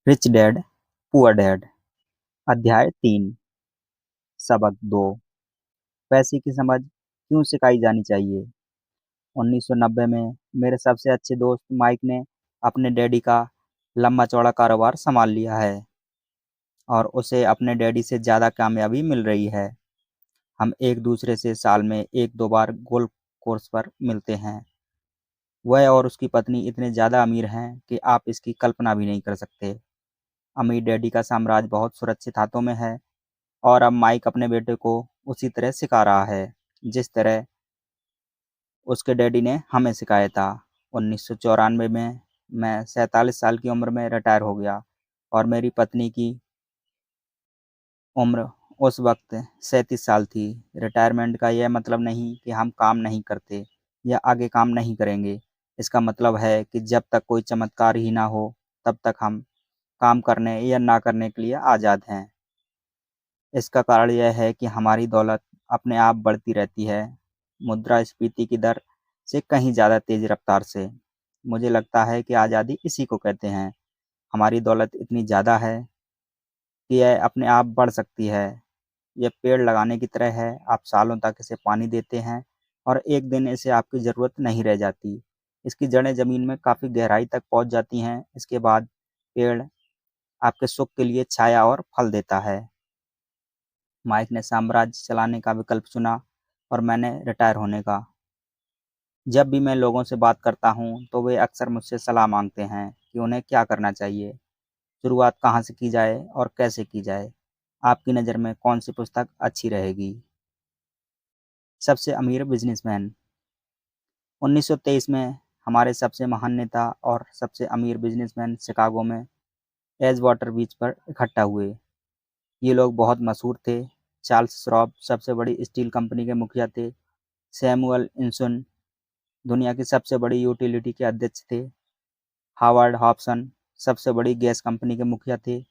Rich dad poor dad. अध्याय 3। सबक 2। पैसे की समझ क्यों सिखाई जानी चाहिए। 1990 में मेरे सबसे अच्छे दोस्त माइक ने अपने डैडी का लंबा चौड़ा कारोबार संभाल लिया है और उसे अपने डैडी से ज़्यादा कामयाबी मिल रही है। हम एक दूसरे से साल में एक दो बार गोल्फ कोर्स पर मिलते हैं। वह और उसकी पत्नी इतने ज़्यादा अमीर हैं कि आप इसकी कल्पना भी नहीं कर सकते। अमीर डैडी का साम्राज्य बहुत सुरक्षित हाथों में है और अब माइक अपने बेटे को उसी तरह सिखा रहा है जिस तरह उसके डैडी ने हमें सिखाया था। 1994 में मैं 47 साल की उम्र में रिटायर हो गया और मेरी पत्नी की उम्र उस वक्त 37 साल थी। रिटायरमेंट का यह मतलब नहीं कि हम काम नहीं करते या आगे काम नहीं करेंगे। इसका मतलब है कि जब तक कोई चमत्कार ही ना हो तब तक हम काम करने या ना करने के लिए आज़ाद हैं। इसका कारण यह है कि हमारी दौलत अपने आप बढ़ती रहती है, मुद्रास्फीति की दर से कहीं ज़्यादा तेज़ रफ्तार से। मुझे लगता है कि आज़ादी इसी को कहते हैं। हमारी दौलत इतनी ज़्यादा है कि यह अपने आप बढ़ सकती है। यह पेड़ लगाने की तरह है, आप सालों तक इसे पानी देते हैं और एक दिन इसे आपकी ज़रूरत नहीं रह जाती। इसकी जड़ें ज़मीन में काफ़ी गहराई तक पहुँच जाती हैं। इसके बाद पेड़ आपके सुख के लिए छाया और फल देता है। माइक ने साम्राज्य चलाने का विकल्प चुना और मैंने रिटायर होने का। जब भी मैं लोगों से बात करता हूँ तो वे अक्सर मुझसे सलाह मांगते हैं कि उन्हें क्या करना चाहिए, शुरुआत कहाँ से की जाए और कैसे की जाए। आपकी नज़र में कौन सी पुस्तक अच्छी रहेगी। सबसे अमीर बिजनेसमैन। 1923 में हमारे सबसे महान नेता और सबसे अमीर बिजनेसमैन शिकागो में एजवाटर बीच पर इकट्ठा हुए। ये लोग बहुत मशहूर थे। चार्ल्स श्वाब सबसे बड़ी स्टील कंपनी के मुखिया थे। सैमुअल इन्सन दुनिया की सबसे बड़ी यूटिलिटी के अध्यक्ष थे। हावर्ड हॉब्सन सबसे बड़ी गैस कंपनी के मुखिया थे।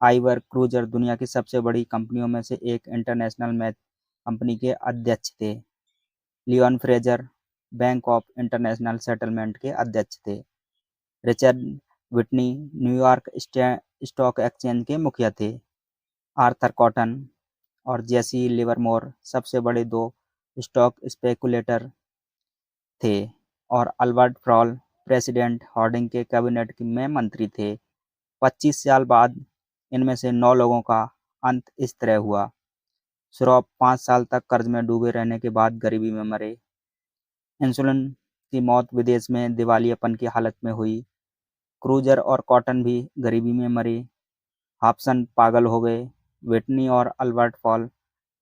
आइवर क्रूजर दुनिया की सबसे बड़ी कंपनियों में से एक इंटरनेशनल मैथ कंपनी के अध्यक्ष थे। Leon Fraser Bank of International Settlement के अध्यक्ष थे। Richard Whitney New York stock exchange के मुखिया थे। आर्थर कॉटन और जेसी लिवरमोर सबसे बड़े दो स्टॉक स्पेकुलेटर थे और अल्बर्ट फ्रॉल प्रेसिडेंट हार्डिंग के कैबिनेट में मंत्री थे। 25 साल बाद इनमें से 9 लोगों का अंत इस तरह हुआ। श्रॉफ 5 साल तक कर्ज में डूबे रहने के बाद गरीबी में मरे। इंसुलिन की मौत विदेश में दिवालियापन की हालत में हुई। क्रूजर और कॉटन भी गरीबी में मरे। हॉब्सन पागल हो गए। विटनी और अल्बर्ट फॉल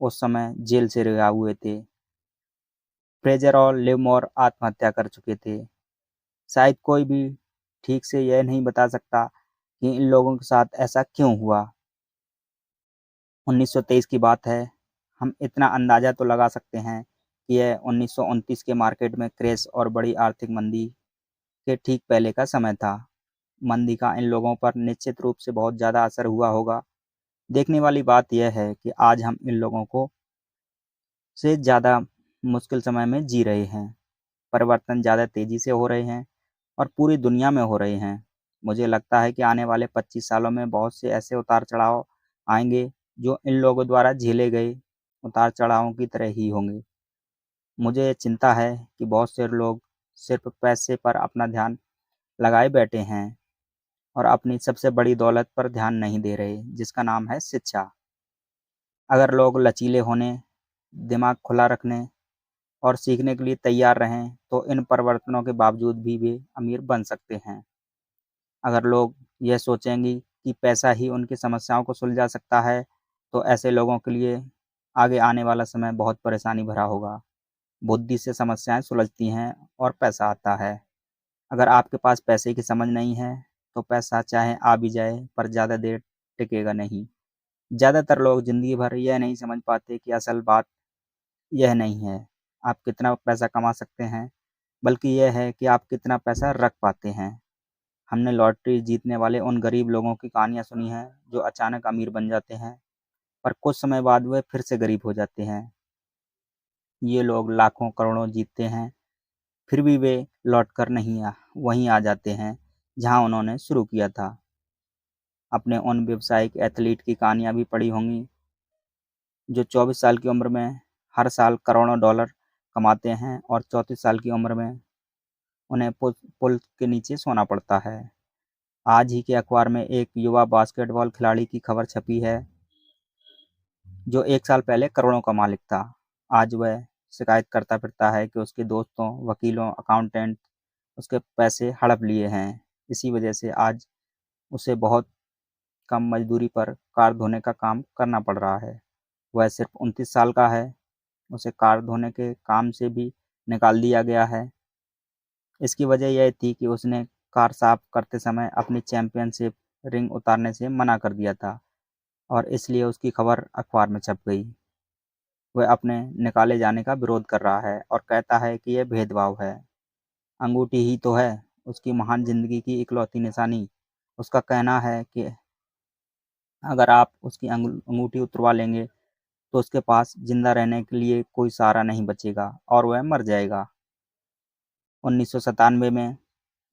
उस समय जेल से रिहा हुए थे। फ्रेजर और लिवमोर आत्महत्या कर चुके थे। शायद कोई भी ठीक से यह नहीं बता सकता कि इन लोगों के साथ ऐसा क्यों हुआ। 1923 की बात है। हम इतना अंदाजा तो लगा सकते हैं कि यह 1929 के मार्केट में क्रैश और बड़ी आर्थिक मंदी के ठीक पहले का समय था। मंदी का इन लोगों पर निश्चित रूप से बहुत ज़्यादा असर हुआ होगा। देखने वाली बात यह है कि आज हम इन लोगों को से ज़्यादा मुश्किल समय में जी रहे हैं। परिवर्तन ज़्यादा तेज़ी से हो रहे हैं और पूरी दुनिया में हो रहे हैं। मुझे लगता है कि आने वाले 25 सालों में बहुत से ऐसे उतार-चढ़ाव आएँगे जो इन लोगों द्वारा झेले गए उतार-चढ़ावों की तरह ही होंगे। मुझे चिंता है कि बहुत से लोग सिर्फ़ पैसे पर अपना ध्यान लगाए बैठे हैं और अपनी सबसे बड़ी दौलत पर ध्यान नहीं दे रहे, जिसका नाम है शिक्षा। अगर लोग लचीले होने, दिमाग खुला रखने और सीखने के लिए तैयार रहें, तो इन परिवर्तनों के बावजूद भी वे अमीर बन सकते हैं। अगर लोग यह सोचेंगे कि पैसा ही उनकी समस्याओं को सुलझा सकता है, तो ऐसे लोगों के लिए आगे आने वाला समय बहुत परेशानी भरा होगा। बुद्धि से समस्याएं सुलझती हैं और पैसा आता है। अगर आपके पास पैसे की समझ नहीं है, तो पैसा चाहे आ भी जाए, पर ज़्यादा देर टिकेगा नहीं। ज़्यादातर लोग ज़िंदगी भर यह नहीं समझ पाते कि असल बात यह नहीं है आप कितना पैसा कमा सकते हैं, बल्कि यह है कि आप कितना पैसा रख पाते हैं। हमने लॉटरी जीतने वाले उन गरीब लोगों की कहानियाँ सुनी हैं जो अचानक अमीर बन जाते हैं, पर कुछ समय बाद वे फिर से गरीब हो जाते हैं। ये लोग लाखों करोड़ों जीतते हैं, फिर भी वे लौट कर नहीं वहीं आ जाते हैं जहां उन्होंने शुरू किया था। अपने उन व्यावसायिक एथलीट की कहानियाँ भी पढ़ी होंगी, जो 24 साल की उम्र में हर साल करोड़ों डॉलर कमाते हैं और 34 साल की उम्र में उन्हें पुल पुल के नीचे सोना पड़ता है। आज ही के अखबार में एक युवा बास्केटबॉल खिलाड़ी की खबर छपी है, जो 1 साल पहले करोड़ों का मालिक था। आज वह शिकायत करता फिरता है कि उसके दोस्तों, वकीलों, अकाउंटेंट उसके पैसे हड़प लिए हैं। इसी वजह से आज उसे बहुत कम मजदूरी पर कार धोने का काम करना पड़ रहा है। वह सिर्फ 29 साल का है, उसे कार धोने के काम से भी निकाल दिया गया है। इसकी वजह यह थी कि उसने कार साफ करते समय अपनी चैंपियनशिप रिंग उतारने से मना कर दिया था और इसलिए उसकी खबर अखबार में छप गई। वह अपने निकाले जाने का विरोध कर रहा है और कहता है कि यह भेदभाव है। अंगूठी ही तो है उसकी महान जिंदगी की इकलौती निशानी। उसका कहना है कि अगर आप उसकी अंगूठी उतरवा लेंगे तो उसके पास जिंदा रहने के लिए कोई सहारा नहीं बचेगा और वह मर जाएगा। 1997 में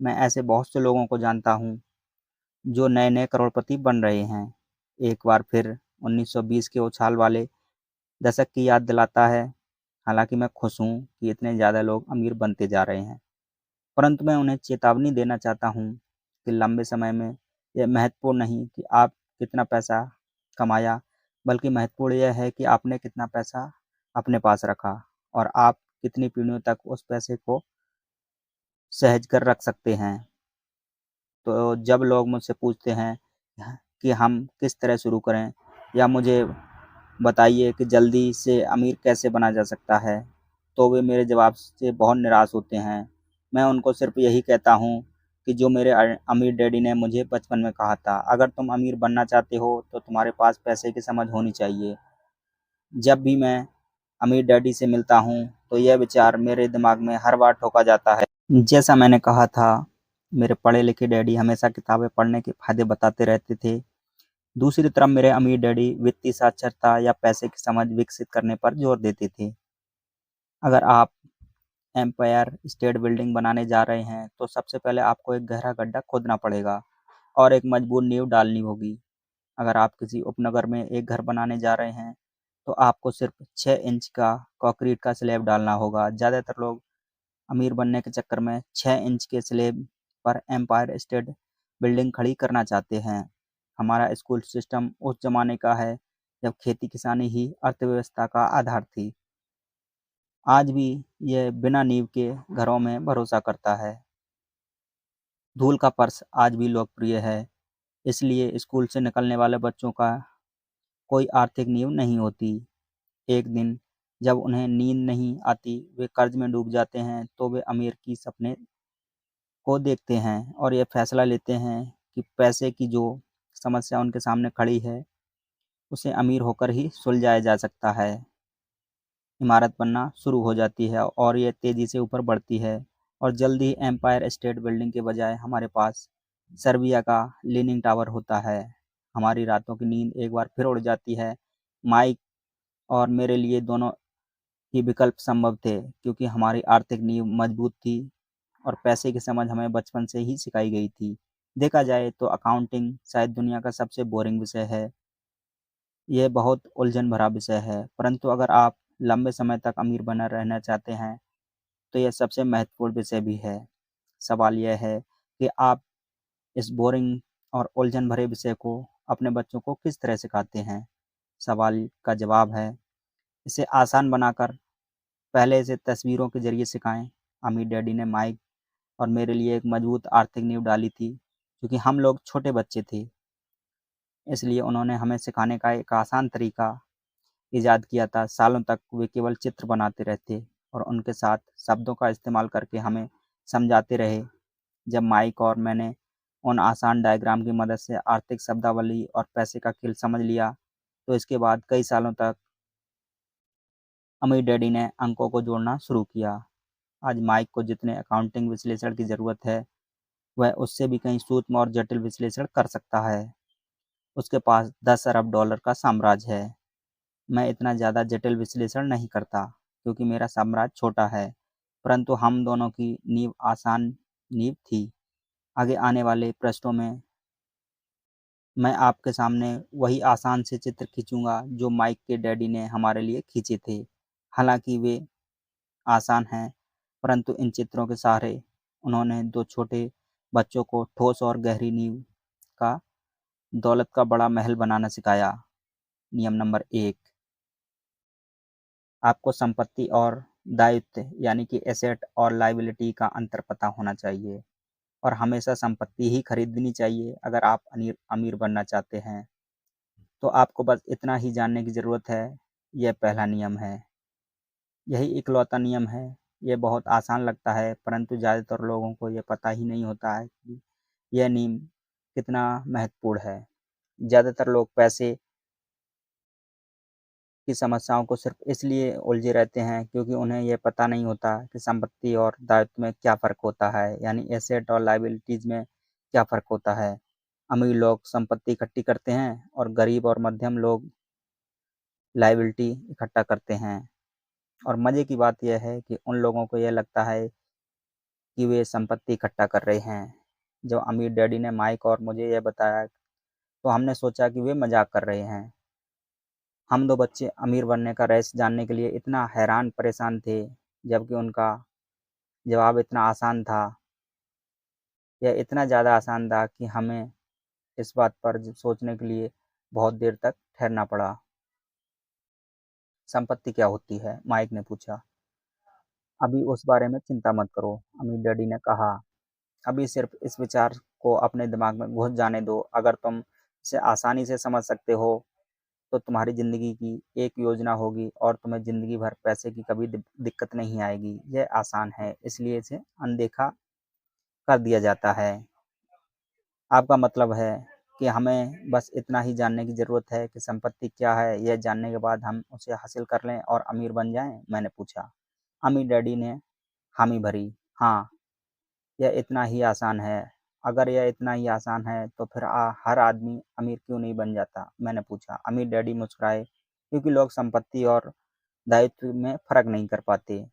मैं ऐसे बहुत से लोगों को जानता हूँ जो नए-नए करोड़पति बन रहे हैं। एक बार फिर 1920 के उछाल वाले दशक की याद दिलाता है। हालांकि मैं खुश हूँ कि इतने ज़्यादा लोग अमीर बनते जा रहे हैं, परंतु मैं उन्हें चेतावनी देना चाहता हूँ कि लंबे समय में यह महत्वपूर्ण नहीं कि आप कितना पैसा कमाया, बल्कि महत्वपूर्ण यह है कि आपने कितना पैसा अपने पास रखा और आप कितनी पीढ़ियों तक उस पैसे को सहेज कर रख सकते हैं। तो जब लोग मुझसे पूछते हैं कि हम किस तरह शुरू करें या मुझे बताइए कि जल्दी से अमीर कैसे बना जा सकता है, तो वे मेरे जवाब से बहुत निराश होते हैं। मैं उनको सिर्फ यही कहता हूँ कि जो मेरे अमीर डैडी ने मुझे बचपन में कहा था, अगर तुम अमीर बनना चाहते हो तो तुम्हारे पास पैसे की समझ होनी चाहिए। जब भी मैं अमीर डैडी से मिलता हूँ तो यह विचार मेरे दिमाग में हर बार ठोका जाता है। जैसा मैंने कहा था, मेरे पढ़े लिखे डैडी हमेशा किताबें पढ़ने के फायदे बताते रहते थे। दूसरी तरफ मेरे अमीर डैडी वित्तीय साक्षरता या पैसे की समझ विकसित करने पर जोर देते थे। अगर आप एम्पायर स्टेट बिल्डिंग बनाने जा रहे हैं तो सबसे पहले आपको एक गहरा गड्ढा खोदना पड़ेगा और एक मजबूत नींव डालनी होगी। अगर आप किसी उपनगर में एक घर बनाने जा रहे हैं तो आपको सिर्फ 6 इंच का कंक्रीट का स्लैब डालना होगा। ज़्यादातर लोग अमीर बनने के चक्कर में 6 इंच के स्लैब पर एम्पायर स्टेट बिल्डिंग खड़ी करना चाहते हैं। हमारा स्कूल सिस्टम उस जमाने का है जब खेती किसानी ही अर्थव्यवस्था का आधार थी। आज भी यह बिना नींव के घरों में भरोसा करता है। धूल का फर्श आज भी लोकप्रिय है, इसलिए स्कूल से निकलने वाले बच्चों का कोई आर्थिक नींव नहीं होती। एक दिन जब उन्हें नींद नहीं आती, वे कर्ज में डूब जाते हैं, तो वे अमीर की सपने को देखते हैं और ये फैसला लेते हैं कि पैसे की जो समस्या उनके सामने खड़ी है, उसे अमीर होकर ही सुलझाया जा सकता है। इमारत बनना शुरू हो जाती है और ये तेज़ी से ऊपर बढ़ती है और जल्द ही एम्पायर स्टेट बिल्डिंग के बजाय हमारे पास सर्बिया का लीनिंग टावर होता है। हमारी रातों की नींद एक बार फिर उड़ जाती है। माइक और मेरे लिए दोनों ही विकल्प संभव थे क्योंकि हमारी आर्थिक नींव मजबूत थी और पैसे की समझ हमें बचपन से ही सिखाई गई थी। देखा जाए तो अकाउंटिंग शायद दुनिया का सबसे बोरिंग विषय है। यह बहुत उलझन भरा विषय है, परंतु अगर आप लंबे समय तक अमीर बना रहना चाहते हैं तो यह सबसे महत्वपूर्ण विषय भी है। सवाल यह है कि आप इस बोरिंग और उलझन भरे विषय को अपने बच्चों को किस तरह सिखाते हैं। सवाल का जवाब है, इसे आसान बनाकर पहले इसे तस्वीरों के जरिए सिखाएं। अमीर डैडी ने माइक और मेरे लिए एक मजबूत आर्थिक नींव डाली थी क्योंकि हम लोग छोटे बच्चे थे। इसलिए उन्होंने हमें सिखाने का एक आसान तरीका ईजाद किया था। सालों तक वे केवल चित्र बनाते रहते और उनके साथ शब्दों का इस्तेमाल करके हमें समझाते रहे। जब माइक और मैंने उन आसान डायग्राम की मदद से आर्थिक शब्दावली और पैसे का खेल समझ लिया, तो इसके बाद कई सालों तक अमीर डैडी ने अंकों को जोड़ना शुरू किया। आज माइक को जितने अकाउंटिंग विश्लेषण की ज़रूरत है, वह उससे भी कहीं सूक्ष्म और जटिल विश्लेषण कर सकता है। उसके पास 10 अरब डॉलर का साम्राज्य है। मैं इतना ज़्यादा जटिल विश्लेषण नहीं करता क्योंकि मेरा साम्राज्य छोटा है, परंतु हम दोनों की नींव आसान नींव थी। आगे आने वाले पृष्ठों में मैं आपके सामने वही आसान से चित्र खींचूँगा जो माइक के डैडी ने हमारे लिए खींचे थे। हालाँकि वे आसान हैं, परंतु इन चित्रों के सहारे उन्होंने 2 छोटे बच्चों को ठोस और गहरी नींव का दौलत का बड़ा महल बनाना सिखाया। नियम नंबर 1, आपको संपत्ति और दायित्व यानी कि एसेट और लायबिलिटी का अंतर पता होना चाहिए और हमेशा संपत्ति ही खरीदनी चाहिए अगर आप अमीर बनना चाहते हैं। तो आपको बस इतना ही जानने की ज़रूरत है, यह पहला नियम है। यही इकलौता नियम है। ये बहुत आसान लगता है, परंतु ज़्यादातर लोगों को ये पता ही नहीं होता है कि यह नियम कितना महत्वपूर्ण है। ज़्यादातर लोग पैसे की समस्याओं को सिर्फ़ इसलिए उलझे रहते हैं क्योंकि उन्हें ये पता नहीं होता कि संपत्ति और दायित्व में क्या फ़र्क होता है, यानी एसेट और लायबिलिटीज़ में क्या फ़र्क होता है। अमीर लोग संपत्ति इकट्ठी करते हैं और गरीब और मध्यम लोग लायबिलिटी इकट्ठा करते हैं। और मज़े की बात यह है कि उन लोगों को यह लगता है कि वे संपत्ति इकट्ठा कर रहे हैं। जब अमीर डैडी ने माइक और मुझे यह बताया तो हमने सोचा कि वे मज़ाक कर रहे हैं। हम 2 बच्चे अमीर बनने का रहस्य जानने के लिए इतना हैरान परेशान थे, जबकि उनका जवाब इतना आसान था। यह इतना ज़्यादा आसान था कि हमें इस बात पर सोचने के लिए बहुत देर तक ठहरना पड़ा। संपत्ति क्या होती है? माइक ने पूछा। अभी उस बारे में चिंता मत करो, अमीर डैडी ने कहा। अभी सिर्फ इस विचार को अपने दिमाग में घुस जाने दो। अगर तुम इसे आसानी से समझ सकते हो, तो तुम्हारी ज़िंदगी की एक योजना होगी और तुम्हें ज़िंदगी भर पैसे की कभी दिक्कत नहीं आएगी। यह आसान है, इसलिए इसे अनदेखा कर दिया जाता है। आपका मतलब है कि हमें बस इतना ही जानने की ज़रूरत है कि संपत्ति क्या है, यह जानने के बाद हम उसे हासिल कर लें और अमीर बन जाएँ? मैंने पूछा। अमीर डैडी ने हामी भरी। हाँ, यह इतना ही आसान है। अगर यह इतना ही आसान है तो फिर हर आदमी अमीर क्यों नहीं बन जाता? मैंने पूछा। अमीर डैडी मुस्कुराए, क्योंकि लोग संपत्ति और दायित्व में फ़र्क नहीं कर पाते।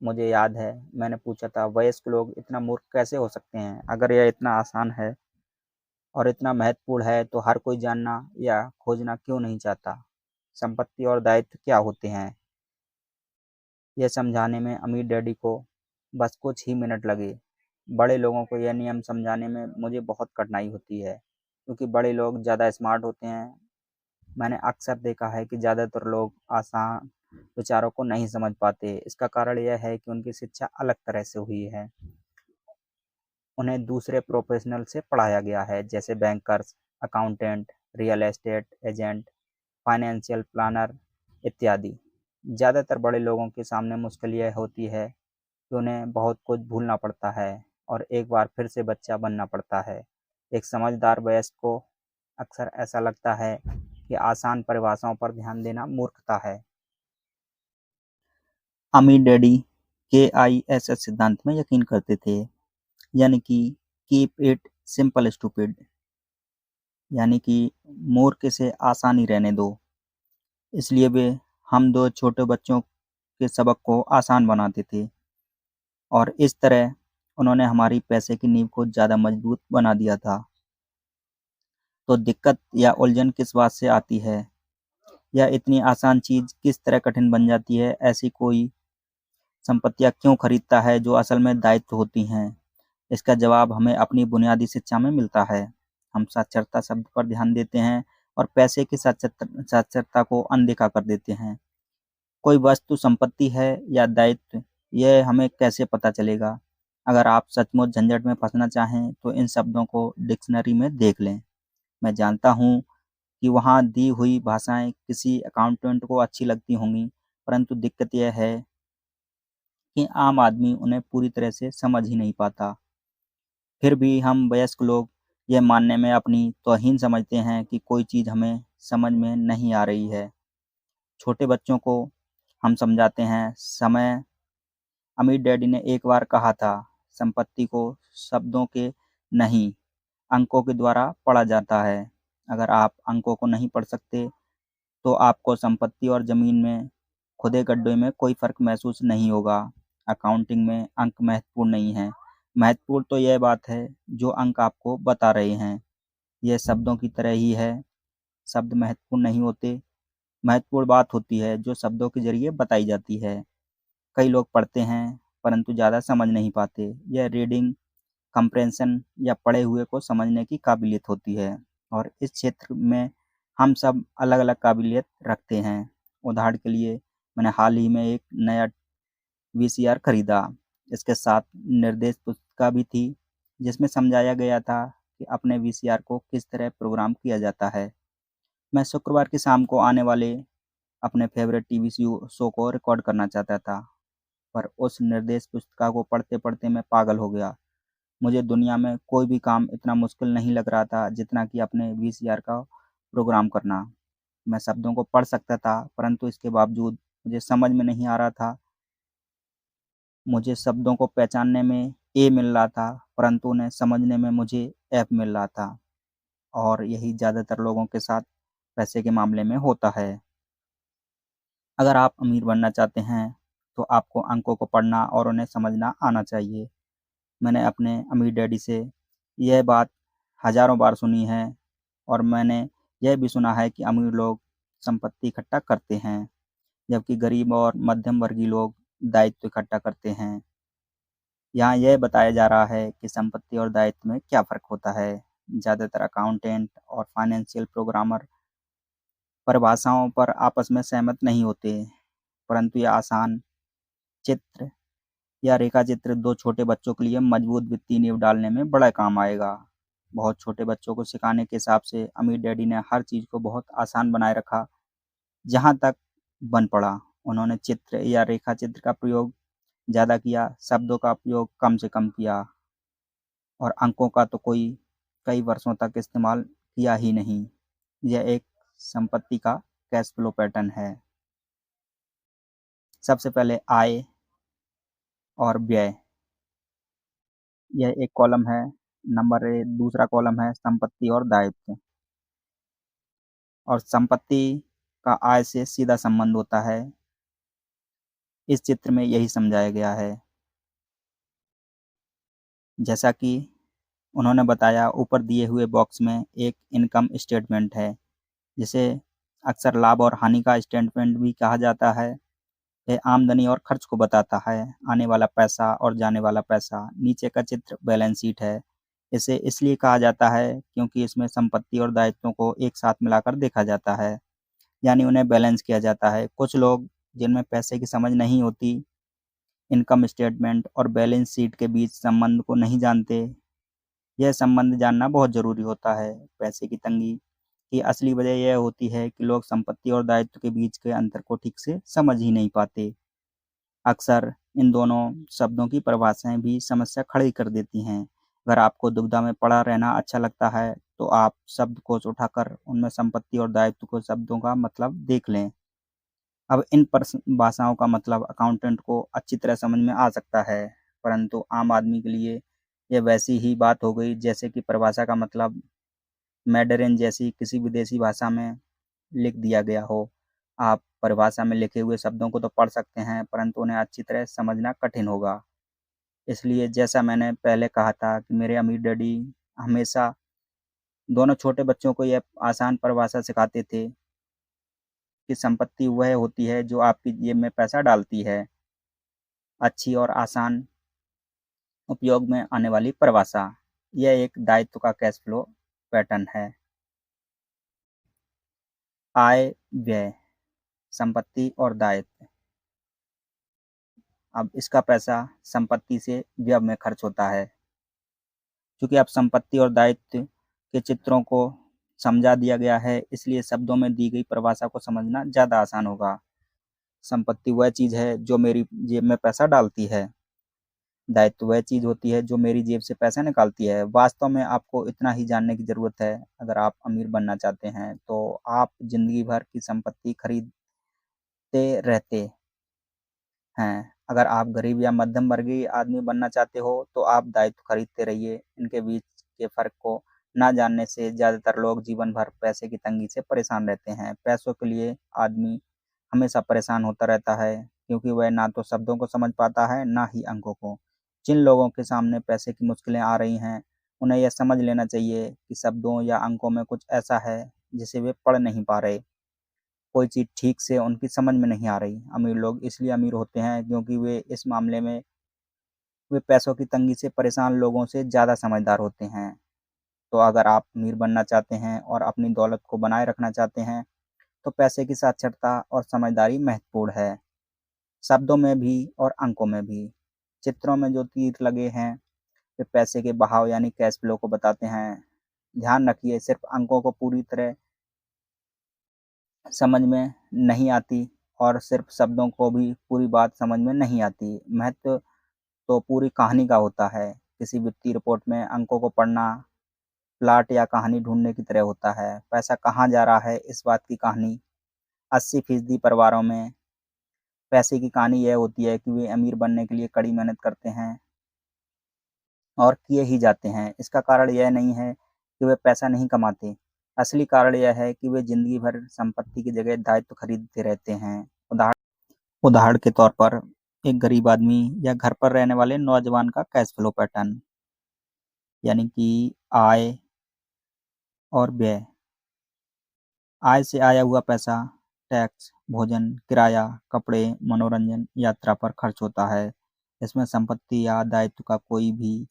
मुझे याद है, मैंने पूछा था, वयस्क लोग इतना मूर्ख कैसे हो सकते हैं? अगर यह इतना आसान है और इतना महत्वपूर्ण है तो हर कोई जानना या खोजना क्यों नहीं चाहता? संपत्ति और दायित्व क्या होते हैं? यह समझाने में अमीर डैडी को बस कुछ ही मिनट लगे। बड़े लोगों को यह नियम समझाने में मुझे बहुत कठिनाई होती है, क्योंकि बड़े लोग ज़्यादा स्मार्ट होते हैं। मैंने अक्सर देखा है कि ज़्यादातर लोग आसान विचारों को नहीं समझ पाते। इसका कारण यह है कि उनकी शिक्षा अलग तरह से हुई है। उन्हें दूसरे प्रोफेशनल से पढ़ाया गया है, जैसे bankers, accountant, real estate agent, financial planner इत्यादि। ज़्यादातर बड़े लोगों के सामने मुश्किल यह होती है कि उन्हें बहुत कुछ भूलना पड़ता है और एक बार फिर से बच्चा बनना पड़ता है। एक समझदार वयस्क को अक्सर ऐसा लगता है कि आसान परिभाषाओं पर ध्यान देना मूर्खता है। अमीर डैडी KISS सिद्धांत में यकीन करते थे, यानी कि कीप इट सिंपल स्टूपिड, यानी कि मूर्ख से आसानी रहने दो। इसलिए वे हम 2 छोटे बच्चों के सबक को आसान बनाते थे और इस तरह उन्होंने हमारी पैसे की नींव को ज़्यादा मजबूत बना दिया था। तो दिक्कत या उलझन किस बात से आती है? या इतनी आसान चीज़ किस तरह कठिन बन जाती है? ऐसी कोई संपत्तियाँ क्यों खरीदता है जो असल में दायित्व होती हैं? इसका जवाब हमें अपनी बुनियादी शिक्षा में मिलता है। हम साक्षरता शब्द पर ध्यान देते हैं और पैसे की साक्षरता को अनदेखा कर देते हैं। कोई वस्तु संपत्ति है या दायित्व, यह हमें कैसे पता चलेगा? अगर आप सचमुच झंझट में फंसना चाहें तो इन शब्दों को डिक्शनरी में देख लें। मैं जानता हूँ कि वहाँ दी हुई भाषाएं किसी अकाउंटेंट को अच्छी लगती होंगी, परंतु दिक्कत यह है कि आम आदमी उन्हें पूरी तरह से समझ ही नहीं पाता। फिर भी हम वयस्क लोग यह मानने में अपनी तौहीन समझते हैं कि कोई चीज़ हमें समझ में नहीं आ रही है। छोटे बच्चों को हम समझाते हैं। समय अमीर डैडी ने एक बार कहा था, संपत्ति को शब्दों के नहीं, अंकों के द्वारा पढ़ा जाता है। अगर आप अंकों को नहीं पढ़ सकते, तो आपको संपत्ति और ज़मीन में खुदे गड्ढे में कोई फ़र्क महसूस नहीं होगा। अकाउंटिंग में अंक महत्वपूर्ण नहीं हैं। महत्वपूर्ण तो यह बात है, जो अंक आपको बता रहे हैं। यह शब्दों की तरह ही है, शब्द महत्वपूर्ण नहीं होते, महत्वपूर्ण बात होती है जो शब्दों के ज़रिए बताई जाती है। कई लोग पढ़ते हैं, परंतु ज़्यादा समझ नहीं पाते। यह रीडिंग कम्प्रेhension या पढ़े हुए को समझने की काबिलियत होती है और इस क्षेत्र में हम सब अलग-अलग काबिलियत रखते हैं। उदाहरण के लिए मैंने हाल ही में एक नया वीसीआर खरीदा। इसके साथ निर्देश पुस्तिका भी थी, जिसमें समझाया गया था कि अपने वीसीआर को किस तरह प्रोग्राम किया जाता है। मैं शुक्रवार की शाम को आने वाले अपने फ़ेवरेट टीवी शो को रिकॉर्ड करना चाहता था, पर उस निर्देश पुस्तिका को पढ़ते-पढ़ते मैं पागल हो गया। मुझे दुनिया में कोई भी काम इतना मुश्किल नहीं लग रहा था जितना कि अपने वीसीआर का प्रोग्राम करना। मैं शब्दों को पढ़ सकता था, परंतु इसके बावजूद मुझे समझ में नहीं आ रहा था। मुझे शब्दों को पहचानने में ए मिल रहा था, परंतु उन्हें समझने में मुझे एफ मिल रहा था और यही ज़्यादातर लोगों के साथ पैसे के मामले में होता है। अगर आप अमीर बनना चाहते हैं, तो आपको अंकों को पढ़ना और उन्हें समझना आना चाहिए। मैंने अपने अमीर डैडी से यह बात हज़ारों बार सुनी है और मैंने यह भी सुना है कि अमीर लोग संपत्ति इकट्ठा करते हैं, जबकि गरीब और मध्यम वर्गीय लोग दायित्व इकट्ठा करते हैं। यहाँ यह बताया जा रहा है कि संपत्ति और दायित्व में क्या फ़र्क होता है। ज़्यादातर अकाउंटेंट और फाइनेंशियल प्रोग्रामर परिभाषाओं पर आपस में सहमत नहीं होते, परंतु यह आसान चित्र या रेखाचित्र 2 छोटे बच्चों के लिए मजबूत वित्तीय नींव डालने में बड़ा काम आएगा। बहुत छोटे बच्चों को सिखाने के हिसाब से अमीर डैडी ने हर चीज़ को बहुत आसान बनाए रखा, जहाँ तक बन पड़ा। उन्होंने चित्र या रेखाचित्र का प्रयोग ज़्यादा किया, शब्दों का उपयोग कम से कम किया और अंकों का तो कोई कई वर्षों तक इस्तेमाल किया ही नहीं। यह एक संपत्ति का कैश फ्लो पैटर्न है। सबसे पहले आय और व्यय, यह एक कॉलम है। नंबर दूसरा कॉलम है संपत्ति और दायित्व और संपत्ति का आय से सीधा संबंध होता है। इस चित्र में यही समझाया गया है। जैसा कि उन्होंने बताया, ऊपर दिए हुए बॉक्स में एक इनकम स्टेटमेंट है, जिसे अक्सर लाभ और हानि का स्टेटमेंट भी कहा जाता है। यह आमदनी और खर्च को बताता है, आने वाला पैसा और जाने वाला पैसा। नीचे का चित्र बैलेंस शीट है। इसे इसलिए कहा जाता है क्योंकि इसमें संपत्ति और दायित्वों को एक साथ मिलाकर देखा जाता है, यानी उन्हें बैलेंस किया जाता है। कुछ लोग जिनमें पैसे की समझ नहीं होती, इनकम स्टेटमेंट और बैलेंस शीट के बीच संबंध को नहीं जानते। यह संबंध जानना बहुत ज़रूरी होता है। पैसे की तंगी की असली वजह यह होती है कि लोग संपत्ति और दायित्व के बीच के अंतर को ठीक से समझ ही नहीं पाते। अक्सर इन दोनों शब्दों की परिभाषाएं भी समस्या खड़ी कर देती हैं। अगर आपको दुविधा में पड़ा रहना अच्छा लगता है, तो आप शब्दकोश उठाकर उनमें संपत्ति और दायित्व को शब्दों का मतलब देख लें। अब इन भाषाओं का मतलब अकाउंटेंट को अच्छी तरह समझ में आ सकता है, परंतु आम आदमी के लिए यह वैसी ही बात हो गई जैसे कि परिभाषा का मतलब मैंडरिन जैसी किसी विदेशी भाषा में लिख दिया गया हो। आप परिभाषा में लिखे हुए शब्दों को तो पढ़ सकते हैं, परंतु उन्हें अच्छी तरह समझना कठिन होगा। इसलिए जैसा मैंने पहले कहा था कि मेरे अमीर डैडी हमेशा दोनों छोटे बच्चों को यह आसान परिभाषा सिखाते थे कि संपत्ति वह होती है जो आपकी जेब में पैसा डालती है। अच्छी और आसान उपयोग में आने वाली परिभाषा। यह एक दायित्व का कैश फ्लो पैटर्न है। आय, व्यय, संपत्ति और दायित्व। अब इसका पैसा संपत्ति से व्यय में खर्च होता है। चूँकि अब संपत्ति और दायित्व के चित्रों को समझा दिया गया है, इसलिए शब्दों में दी गई परिभाषा को समझना ज़्यादा आसान होगा। संपत्ति वह चीज़ है जो मेरी जेब में पैसा डालती है। दायित्व वह चीज़ होती है जो मेरी जेब से पैसा निकालती है। वास्तव में आपको इतना ही जानने की ज़रूरत है। अगर आप अमीर बनना चाहते हैं, तो आप ज़िंदगी भर की संपत्ति खरीदते रहते हैं। अगर आप गरीब या मध्यम वर्गीय आदमी बनना चाहते हो, तो आप दायित्व खरीदते रहिए। इनके बीच के फ़र्क को ना जानने से ज़्यादातर लोग जीवन भर पैसे की तंगी से परेशान रहते हैं। पैसों के लिए आदमी हमेशा परेशान होता रहता है, क्योंकि वह ना तो शब्दों को समझ पाता है, ना ही अंकों को। जिन लोगों के सामने पैसे की मुश्किलें आ रही हैं, उन्हें यह समझ लेना चाहिए कि शब्दों या अंकों में कुछ ऐसा है जिसे वे पढ़ नहीं पा रहे। कोई चीज़ ठीक से उनकी समझ में नहीं आ रही। अमीर लोग इसलिए अमीर होते हैं क्योंकि वे इस मामले में वे पैसों की तंगी से परेशान लोगों से ज़्यादा समझदार होते हैं। तो अगर आप अमीर बनना चाहते हैं और अपनी दौलत को बनाए रखना चाहते हैं, तो पैसे की साक्षरता और समझदारी महत्वपूर्ण है, शब्दों में भी और अंकों में भी। चित्रों में जो तीर लगे हैं, वे पैसे के बहाव यानी कैश फ्लो को बताते हैं। ध्यान रखिए, सिर्फ अंकों को पूरी तरह समझ में नहीं आती और सिर्फ शब्दों को भी पूरी बात समझ में नहीं आती। महत्व तो पूरी कहानी का होता है। किसी वित्तीय रिपोर्ट में अंकों को पढ़ना प्लॉट या कहानी ढूँढने की तरह होता है। पैसा कहाँ जा रहा है, इस बात की कहानी 80% परिवारों में पैसे की कहानी यह होती है कि वे अमीर बनने के लिए कड़ी मेहनत करते हैं और किए ही जाते हैं। इसका कारण यह नहीं है कि वे पैसा नहीं कमाते। असली कारण यह है कि वे ज़िंदगी भर संपत्ति की जगह दायित्व खरीदते रहते हैं। उदाहरण के तौर पर एक गरीब आदमी या घर पर रहने वाले नौजवान का कैश फ्लो पैटर्न, यानी कि आय और व्यय। आय से आया हुआ पैसा टैक्स, भोजन, किराया, कपड़े, मनोरंजन, यात्रा पर खर्च होता है। इसमें संपत्ति या दायित्व का कोई भी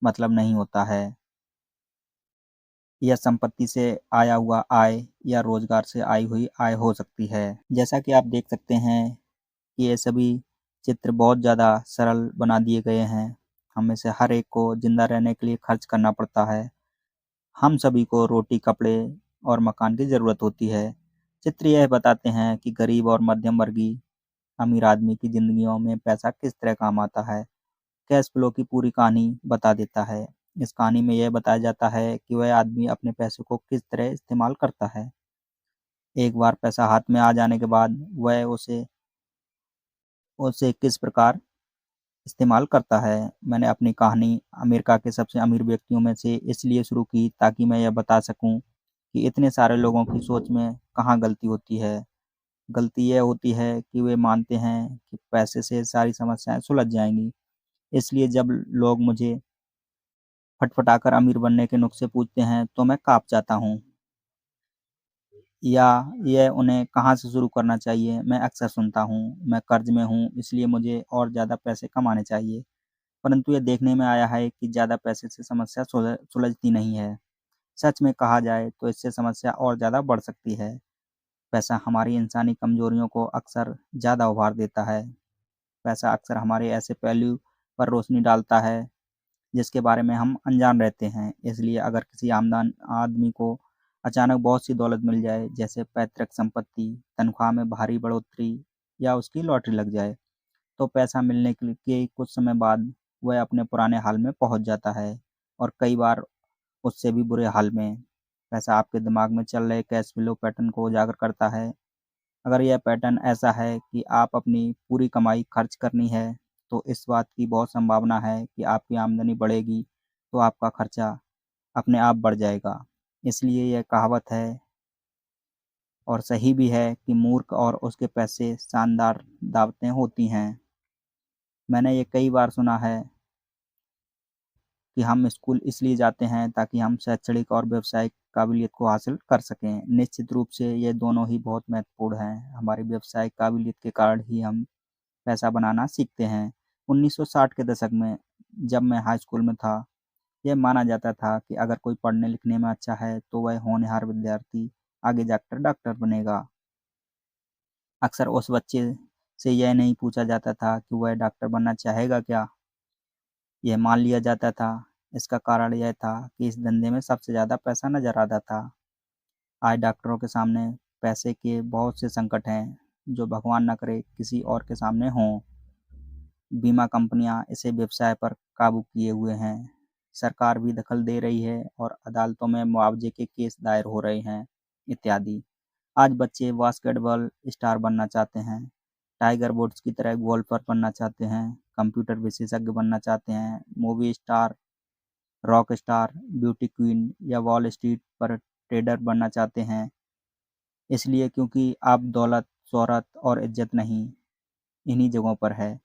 मतलब नहीं होता है। यह संपत्ति से आया हुआ आय या रोजगार से आई हुई आय हो सकती है। जैसा कि आप देख सकते हैं कि ये सभी चित्र बहुत ज़्यादा सरल बना दिए गए हैं। हम में से हर एक को ज़िंदा रहने के लिए खर्च करना पड़ता है। हम सभी को रोटी, कपड़े और मकान की ज़रूरत होती है। चित्र यह बताते हैं कि गरीब और मध्यम वर्गीय अमीर आदमी की ज़िंदगियों में पैसा किस तरह काम आता है। कैश फ्लो की पूरी कहानी बता देता है। इस कहानी में यह बताया जाता है कि वह आदमी अपने पैसे को किस तरह इस्तेमाल करता है। एक बार पैसा हाथ में आ जाने के बाद वह उसे उसे किस प्रकार इस्तेमाल करता है। मैंने अपनी कहानी अमेरिका के सबसे अमीर व्यक्तियों में से इसलिए शुरू की ताकि मैं यह बता सकूं कि इतने सारे लोगों की सोच में कहाँ गलती होती है। गलती यह होती है कि वे मानते हैं कि पैसे से सारी समस्याएं सुलझ जाएंगी। इसलिए जब लोग मुझे फटफटाकर अमीर बनने के नुस्खे पूछते हैं तो मैं काँप जाता हूँ, या यह उन्हें कहाँ से शुरू करना चाहिए। मैं अक्सर सुनता हूँ, मैं कर्ज में हूँ इसलिए मुझे और ज़्यादा पैसे कमाने चाहिए। परंतु यह देखने में आया है कि ज़्यादा पैसे से समस्या सुलझती नहीं है। सच में कहा जाए तो इससे समस्या और ज़्यादा बढ़ सकती है। पैसा हमारी इंसानी कमजोरियों को अक्सर ज़्यादा उभार देता है। पैसा अक्सर हमारे ऐसे पहलू पर रोशनी डालता है जिसके बारे में हम अनजान रहते हैं। इसलिए अगर किसी आमदन आदमी को अचानक बहुत सी दौलत मिल जाए, जैसे पैतृक संपत्ति, तनख्वाह में भारी बढ़ोतरी या उसकी लॉटरी लग जाए, तो पैसा मिलने के कुछ समय बाद वह अपने पुराने हाल में पहुंच जाता है और कई बार उससे भी बुरे हाल में। पैसा आपके दिमाग में चल रहे कैश फ्लो पैटर्न को उजागर करता है। अगर यह पैटर्न ऐसा है कि आप अपनी पूरी कमाई खर्च करनी है, तो इस बात की बहुत संभावना है कि आपकी आमदनी बढ़ेगी तो आपका खर्चा अपने आप बढ़ जाएगा। इसलिए यह कहावत है और सही भी है कि मूर्ख और उसके पैसे शानदार दावतें होती हैं। मैंने ये कई बार सुना है कि हम स्कूल इसलिए जाते हैं ताकि हम शैक्षणिक और व्यावसायिक काबिलियत को हासिल कर सकें। निश्चित रूप से ये दोनों ही बहुत महत्वपूर्ण हैं। हमारी व्यावसायिक काबिलियत के कारण ही हम पैसा बनाना सीखते हैं। 1960 के दशक में जब मैं हाई स्कूल में था, यह माना जाता था कि अगर कोई पढ़ने लिखने में अच्छा है तो वह होनहार विद्यार्थी आगे जाकर डॉक्टर बनेगा। अक्सर उस बच्चे से यह नहीं पूछा जाता था कि वह डॉक्टर बनना चाहेगा क्या, यह मान लिया जाता था। इसका कारण यह था कि इस धंधे में सबसे ज़्यादा पैसा नज़र आता था। आज डॉक्टरों के सामने पैसे के बहुत से संकट हैं जो भगवान न करे किसी और के सामने हों। बीमा कंपनियां इसे व्यवसाय पर काबू किए हुए हैं, सरकार भी दखल दे रही है और अदालतों में मुआवजे के केस दायर हो रहे हैं, इत्यादि। आज बच्चे बास्केटबॉल स्टार बनना चाहते हैं, टाइगर वुड्स की तरह गोल्फर बनना चाहते हैं, कंप्यूटर विशेषज्ञ बनना चाहते हैं, movie star, rock star, beauty queen या वॉल स्ट्रीट पर ट्रेडर बनना चाहते हैं। इसलिए क्योंकि आप दौलत, शोहरत और इज्जत नहीं, इन्हीं जगहों पर है।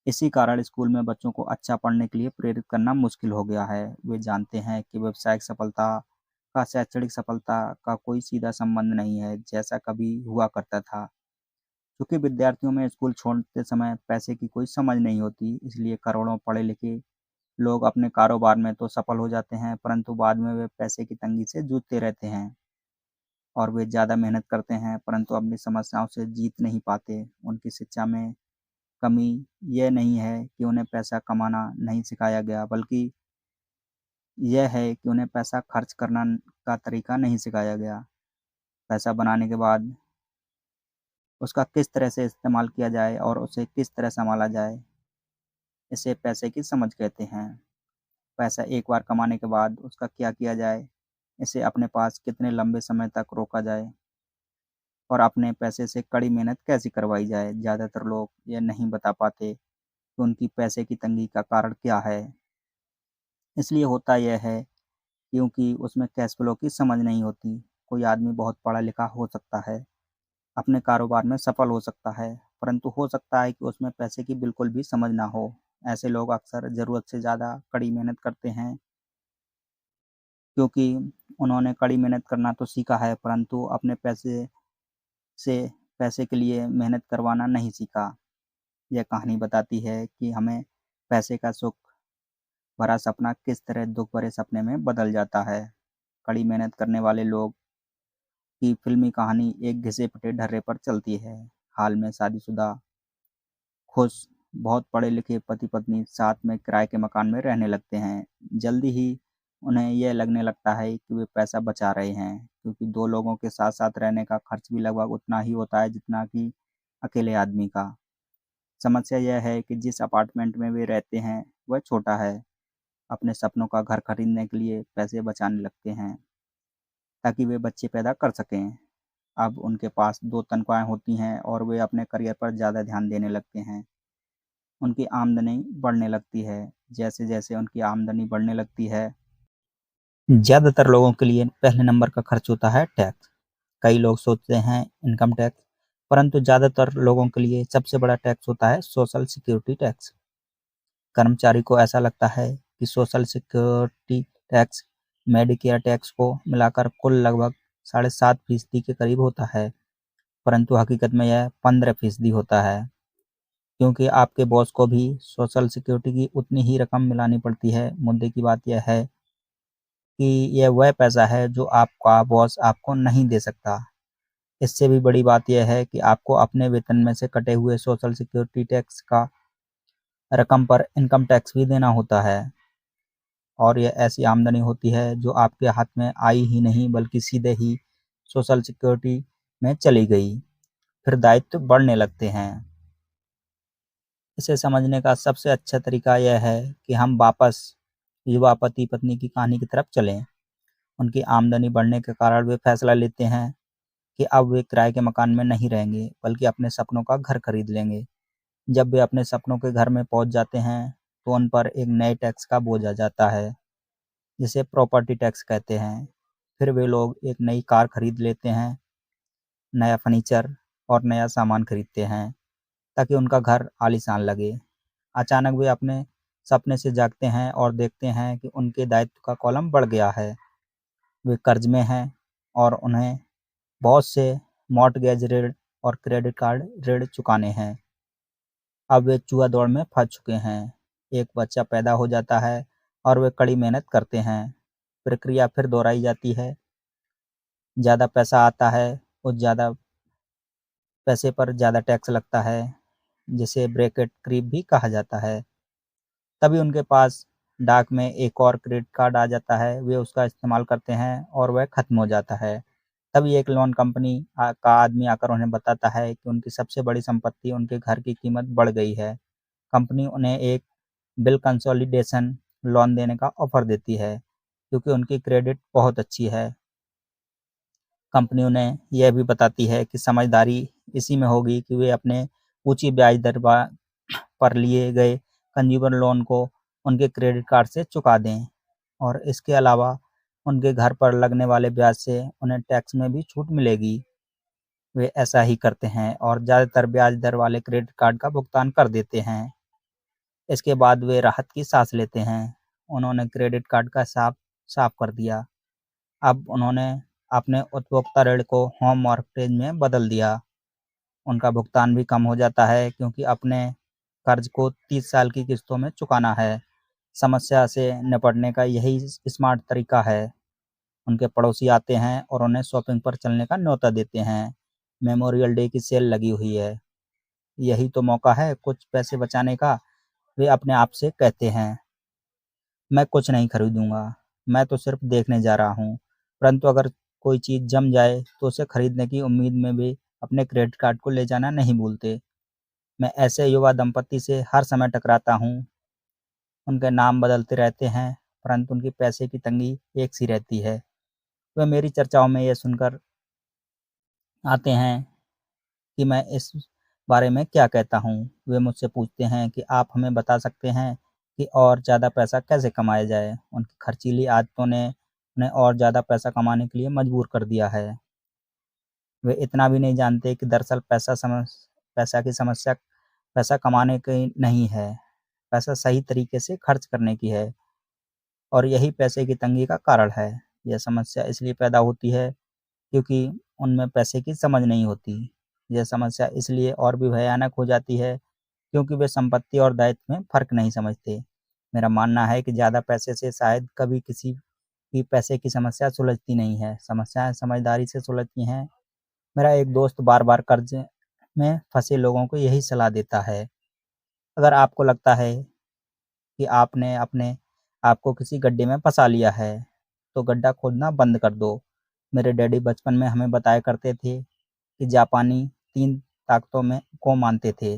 इसी कारण स्कूल में बच्चों को अच्छा पढ़ने के लिए प्रेरित करना मुश्किल हो गया है। वे जानते हैं कि व्यावसायिक सफलता का शैक्षणिक सफलता का कोई सीधा संबंध नहीं है, जैसा कभी हुआ करता था। चूँकि विद्यार्थियों में स्कूल छोड़ते समय पैसे की कोई समझ नहीं होती, इसलिए करोड़ों पढ़े-लिखे लोग अपने कारोबार में तो सफल हो जाते हैं, परंतु बाद में वे पैसे की तंगी से जूझते रहते हैं और वे ज़्यादा मेहनत करते हैं, परंतु अपनी समस्याओं से जीत नहीं पाते। उनकी शिक्षा में कमी यह नहीं है कि उन्हें पैसा कमाना नहीं सिखाया गया, बल्कि यह है कि उन्हें पैसा खर्च करना का तरीका नहीं सिखाया गया। पैसा बनाने के बाद उसका किस तरह से इस्तेमाल किया जाए और उसे किस तरह सँभाला जाए, इसे पैसे की समझ कहते हैं। पैसा एक बार कमाने के बाद उसका क्या किया जाए, इसे अपने पास कितने लंबे समय तक रोका जाए और अपने पैसे से कड़ी मेहनत कैसे करवाई जाए। ज़्यादातर लोग यह नहीं बता पाते कि उनकी पैसे की तंगी का कारण क्या है। इसलिए होता यह है क्योंकि उसमें कैश फ्लो की समझ नहीं होती। कोई आदमी बहुत पढ़ा-लिखा हो सकता है, अपने कारोबार में सफल हो सकता है, परंतु हो सकता है कि उसमें पैसे की बिल्कुल भी समझ ना हो। ऐसे लोग अक्सर ज़रूरत से ज़्यादा कड़ी मेहनत करते हैं, क्योंकि उन्होंने कड़ी मेहनत करना तो सीखा है, परंतु अपने से पैसे के लिए मेहनत करवाना नहीं सीखा। यह कहानी बताती है कि हमें पैसे का सुख भरा सपना किस तरह दुःख भरे सपने में बदल जाता है। कड़ी मेहनत करने वाले लोग की फ़िल्मी कहानी एक घिसे-पिटे ढर्रे पर चलती है। हाल में शादीशुदा, खुश, बहुत पढ़े-लिखे पति-पत्नी साथ में किराए के मकान में रहने लगते हैं। जल्दी ही उन्हें यह लगने लगता है कि वे पैसा बचा रहे हैं, क्योंकि 2 लोगों के साथ-साथ रहने का खर्च भी लगभग उतना ही होता है जितना कि अकेले आदमी का। समस्या यह है कि जिस अपार्टमेंट में वे रहते हैं, वह छोटा है। अपने सपनों का घर खरीदने के लिए पैसे बचाने लगते हैं, ताकि वे बच्चे पैदा कर सकें। अब उनके पास 2 तनख्वाहें होती हैं और वे अपने करियर पर ज़्यादा ध्यान देने लगते हैं। उनकी आमदनी बढ़ने लगती है। जैसे-जैसे उनकी आमदनी बढ़ने लगती है, ज़्यादातर लोगों के लिए पहले नंबर का खर्च होता है टैक्स। कई लोग सोचते हैं इनकम टैक्स, परंतु ज़्यादातर लोगों के लिए सबसे बड़ा टैक्स होता है सोशल सिक्योरिटी टैक्स। कर्मचारी को ऐसा लगता है कि social security tax Medicare tax को मिलाकर कुल लगभग 7.5% के करीब होता है, परंतु हकीकत में यह 15% होता है, क्योंकि आपके बॉस को भी सोशल सिक्योरिटी की उतनी ही रकम मिलानी पड़ती है। मुद्दे की बात यह है कि यह वह पैसा है जो आपका बॉस आपको नहीं दे सकता। इससे भी बड़ी बात यह है कि आपको अपने वेतन में से कटे हुए सोशल सिक्योरिटी टैक्स का रकम पर इनकम टैक्स भी देना होता है, और यह ऐसी आमदनी होती है जो आपके हाथ में आई ही नहीं, बल्कि सीधे ही सोशल सिक्योरिटी में चली गई। फिर दायित्व बढ़ने लगते हैं। इसे समझने का सबसे अच्छा तरीका यह है कि हम वापस युवा पति-पत्नी की कहानी की तरफ चलें। उनकी आमदनी बढ़ने के कारण वे फैसला लेते हैं कि अब वे किराए के मकान में नहीं रहेंगे, बल्कि अपने सपनों का घर खरीद लेंगे। जब वे अपने सपनों के घर में पहुंच जाते हैं, तो उन पर एक नए टैक्स का बोझ आ जाता है, जिसे प्रॉपर्टी टैक्स कहते हैं। फिर वे लोग एक नई कार खरीद लेते हैं, नया फर्नीचर और नया सामान खरीदते हैं, ताकि उनका घर आलीशान लगे। अचानक वे अपने सपने से जागते हैं और देखते हैं कि उनके दायित्व का कॉलम बढ़ गया है। वे कर्ज में हैं और उन्हें बहुत से मॉर्टगेज ऋण और क्रेडिट कार्ड ऋण चुकाने हैं। अब वे जुआ दौड़ में फंस चुके हैं। एक बच्चा पैदा हो जाता है और वे कड़ी मेहनत करते हैं। प्रक्रिया फिर दोहराई जाती है। ज़्यादा पैसा आता है, उस ज़्यादा पैसे पर ज़्यादा टैक्स लगता है, जिसे ब्रैकेट क्रीप भी कहा जाता है। तभी उनके पास डाक में एक और क्रेडिट कार्ड आ जाता है। वे उसका इस्तेमाल करते हैं और वह खत्म हो जाता है। तभी एक लोन कंपनी का आदमी आकर उन्हें बताता है कि उनकी सबसे बड़ी संपत्ति, उनके घर की कीमत बढ़ गई है। कंपनी उन्हें एक बिल कंसोलिडेशन लोन देने का ऑफर देती है, क्योंकि उनकी क्रेडिट बहुत अच्छी है। कंपनी उन्हें यह भी बताती है कि समझदारी इसी में होगी कि वे अपने ऊँची ब्याज दर पर लिए गए कंज्यूमर लोन को उनके क्रेडिट कार्ड से चुका दें, और इसके अलावा उनके घर पर लगने वाले ब्याज से उन्हें टैक्स में भी छूट मिलेगी। वे ऐसा ही करते हैं और ज़्यादातर ब्याज दर वाले क्रेडिट कार्ड का भुगतान कर देते हैं। इसके बाद वे राहत की सांस लेते हैं। उन्होंने क्रेडिट कार्ड का हिसाब साफ कर दिया। अब उन्होंने अपने उपभोक्ता ऋण को होम मॉर्गेज में बदल दिया। उनका भुगतान भी कम हो जाता है क्योंकि अपने कर्ज को 30 साल की किस्तों में चुकाना है। समस्या से निपटने का यही स्मार्ट तरीका है। उनके पड़ोसी आते हैं और उन्हें शॉपिंग पर चलने का न्योता देते हैं। मेमोरियल डे की सेल लगी हुई है। यही तो मौका है कुछ पैसे बचाने का। वे अपने आप से कहते हैं, मैं कुछ नहीं खरीदूंगा, मैं तो सिर्फ देखने जा रहा हूँ। परंतु अगर कोई चीज़ जम जाए तो उसे खरीदने की उम्मीद में भी अपने क्रेडिट कार्ड को ले जाना नहीं भूलते। मैं ऐसे युवा दंपत्ति से हर समय टकराता हूँ। उनके नाम बदलते रहते हैं, परंतु उनकी पैसे की तंगी एक सी रहती है। वे मेरी चर्चाओं में यह सुनकर आते हैं कि मैं इस बारे में क्या कहता हूँ। वे मुझसे पूछते हैं कि आप हमें बता सकते हैं कि और ज़्यादा पैसा कैसे कमाया जाए। उनकी खर्चीली आदतों ने उन्हें और ज़्यादा पैसा कमाने के लिए मजबूर कर दिया है। वे इतना भी नहीं जानते कि दरअसल पैसा की समस्या पैसा कमाने की नहीं है, पैसा सही तरीके से खर्च करने की है। और यही पैसे की तंगी का कारण है। यह समस्या इसलिए पैदा होती है क्योंकि उनमें पैसे की समझ नहीं होती। यह समस्या इसलिए और भी भयानक हो जाती है क्योंकि वे संपत्ति और दायित्व में फ़र्क नहीं समझते। मेरा मानना है कि ज़्यादा पैसे से शायद कभी किसी की पैसे की समस्या सुलझती नहीं है, समस्याएँ समझदारी से सुलझती हैं। मेरा एक दोस्त बार-बार कर्ज़ में फँसे लोगों को यही सलाह देता है, अगर आपको लगता है कि आपने अपने आप को किसी गड्ढे में फँसा लिया है, तो गड्ढा खोदना बंद कर दो। मेरे डैडी बचपन में हमें बताया करते थे कि जापानी 3 ताकतों में को मानते थे,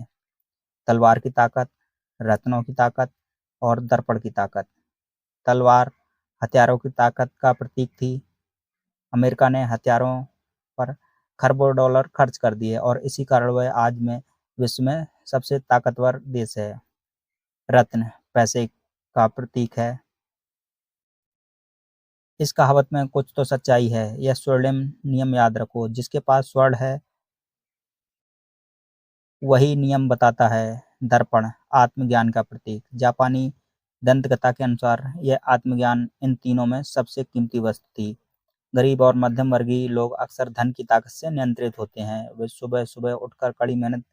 तलवार की ताकत, रत्नों की ताकत और दर्पण की ताकत। तलवार हथियारों की ताकत का प्रतीक थी। अमेरिका ने हथियारों पर खरबों डॉलर खर्च कर दिए और इसी कारण वह आज में विश्व में सबसे ताकतवर देश है। रत्न पैसे का प्रतीक है। इस कहावत में कुछ तो सच्चाई है। यह स्वर्णिम नियम याद रखो, जिसके पास स्वर्ण है वही नियम बताता है। दर्पण आत्मज्ञान का प्रतीक। जापानी दंतकथा के अनुसार यह आत्मज्ञान इन तीनों में सबसे कीमती वस्तु थी। गरीब और मध्यम वर्गीय लोग अक्सर धन की ताकत से नियंत्रित होते हैं। वे सुबह-सुबह उठकर कड़ी मेहनत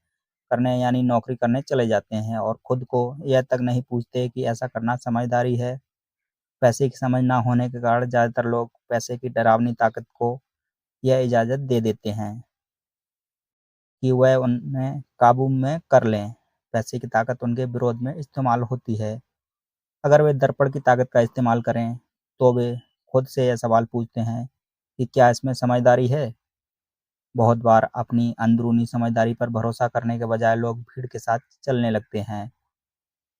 करने यानी नौकरी करने चले जाते हैं और खुद को यह तक नहीं पूछते कि ऐसा करना समझदारी है। पैसे की समझ ना होने के कारण ज़्यादातर लोग पैसे की डरावनी ताकत को यह इजाज़त दे देते हैं कि वह उन्हें काबू में कर लें। पैसे की ताकत उनके विरोध में इस्तेमाल होती है। अगर वे दर्पण की ताकत का इस्तेमाल करें, तो वे खुद से यह सवाल पूछते हैं कि क्या इसमें समझदारी है? बहुत बार अपनी अंदरूनी समझदारी पर भरोसा करने के बजाय लोग भीड़ के साथ चलने लगते हैं।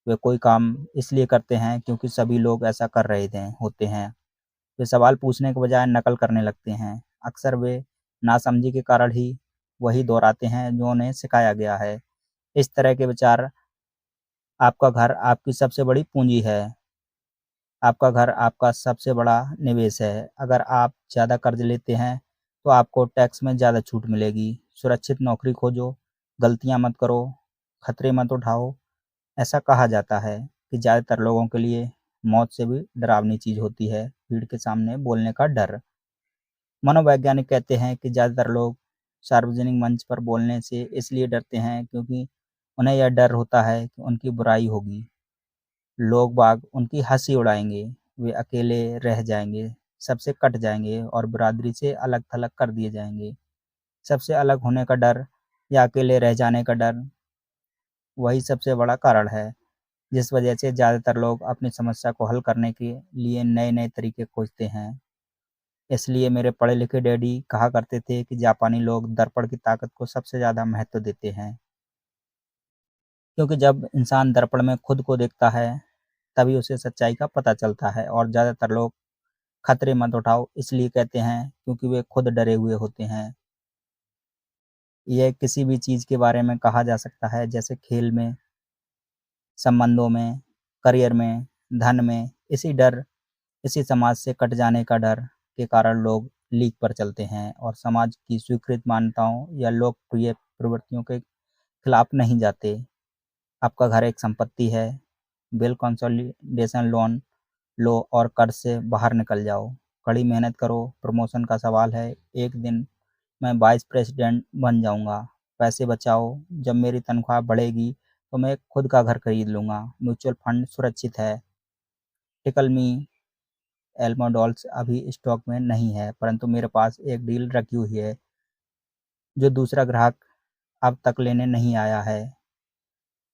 वे कोई काम इसलिए करते हैं क्योंकि सभी लोग ऐसा कर रहे थे होते हैं। वे सवाल पूछने के बजाय नकल करने लगते हैं। अक्सर वे नासमझी के कारण ही वही दोहराते हैं जो उन्हें सिखाया गया है। इस तरह के विचार आपका घर आपकी सबसे बड़ी पूँजी है। आपका घर आपका सबसे बड़ा निवेश है। अगर आप ज़्यादा कर्ज़ लेते हैं, तो आपको टैक्स में ज़्यादा छूट मिलेगी। सुरक्षित नौकरी खोजो, गलतियाँ मत करो, खतरे मत उठाओ। ऐसा कहा जाता है कि ज़्यादातर लोगों के लिए मौत से भी डरावनी चीज़ होती है भीड़ के सामने बोलने का डर। मनोवैज्ञानिक कहते हैं कि ज़्यादातर लोग सार्वजनिक मंच पर बोलने से इसलिए डरते हैं क्योंकि उन्हें यह डर होता है कि उनकी बुराई होगी। लोग बाग उनकी हँसी उड़ाएँगे, वे अकेले रह जाएँगे, सबसे कट जाएँगे और बिरादरी से अलग-थलग कर दिए जाएँगे। सबसे अलग होने का डर या अकेले रह जाने का डर, वही सबसे बड़ा कारण है, जिस वजह से ज़्यादातर लोग अपनी समस्या को हल करने के लिए नए-नए तरीके खोजते हैं। इसलिए मेरे पढ़े-लिखे डैडी कहा करते थे कि जापानी लोग दर्पण की ताकत को सबसे ज़्यादा महत्व देते हैं, क्योंकि जब इंसान दर्पण में खुद को देखता है, तभी उसे सच्चाई का पता चलता है और ज़्यादातर लोग खतरे मत उठाओ इसलिए कहते हैं क्योंकि वे खुद डरे हुए होते हैं। यह किसी भी चीज़ के बारे में कहा जा सकता है जैसे खेल में, संबंधों में, करियर में, धन में। इसी समाज से कट जाने का डर के कारण लोग लीक पर चलते हैं और समाज की स्वीकृत मान्यताओं या लोकप्रिय प्रवृत्तियों के खिलाफ नहीं जाते। आपका घर एक संपत्ति है, बिल कंसोलिडेशन लोन लो और कर्ज से बाहर निकल जाओ। कड़ी मेहनत करो, प्रमोशन का सवाल है, एक दिन मैं वाइस प्रेसिडेंट बन जाऊंगा। पैसे बचाओ, जब मेरी तनख्वाह बढ़ेगी तो मैं खुद का घर खरीद लूंगा। म्यूचुअल फंड सुरक्षित है। टिकल मी एल्मोडॉल्स अभी स्टॉक में नहीं है, परंतु मेरे पास एक डील रखी हुई है जो दूसरा ग्राहक अब तक लेने नहीं आया है।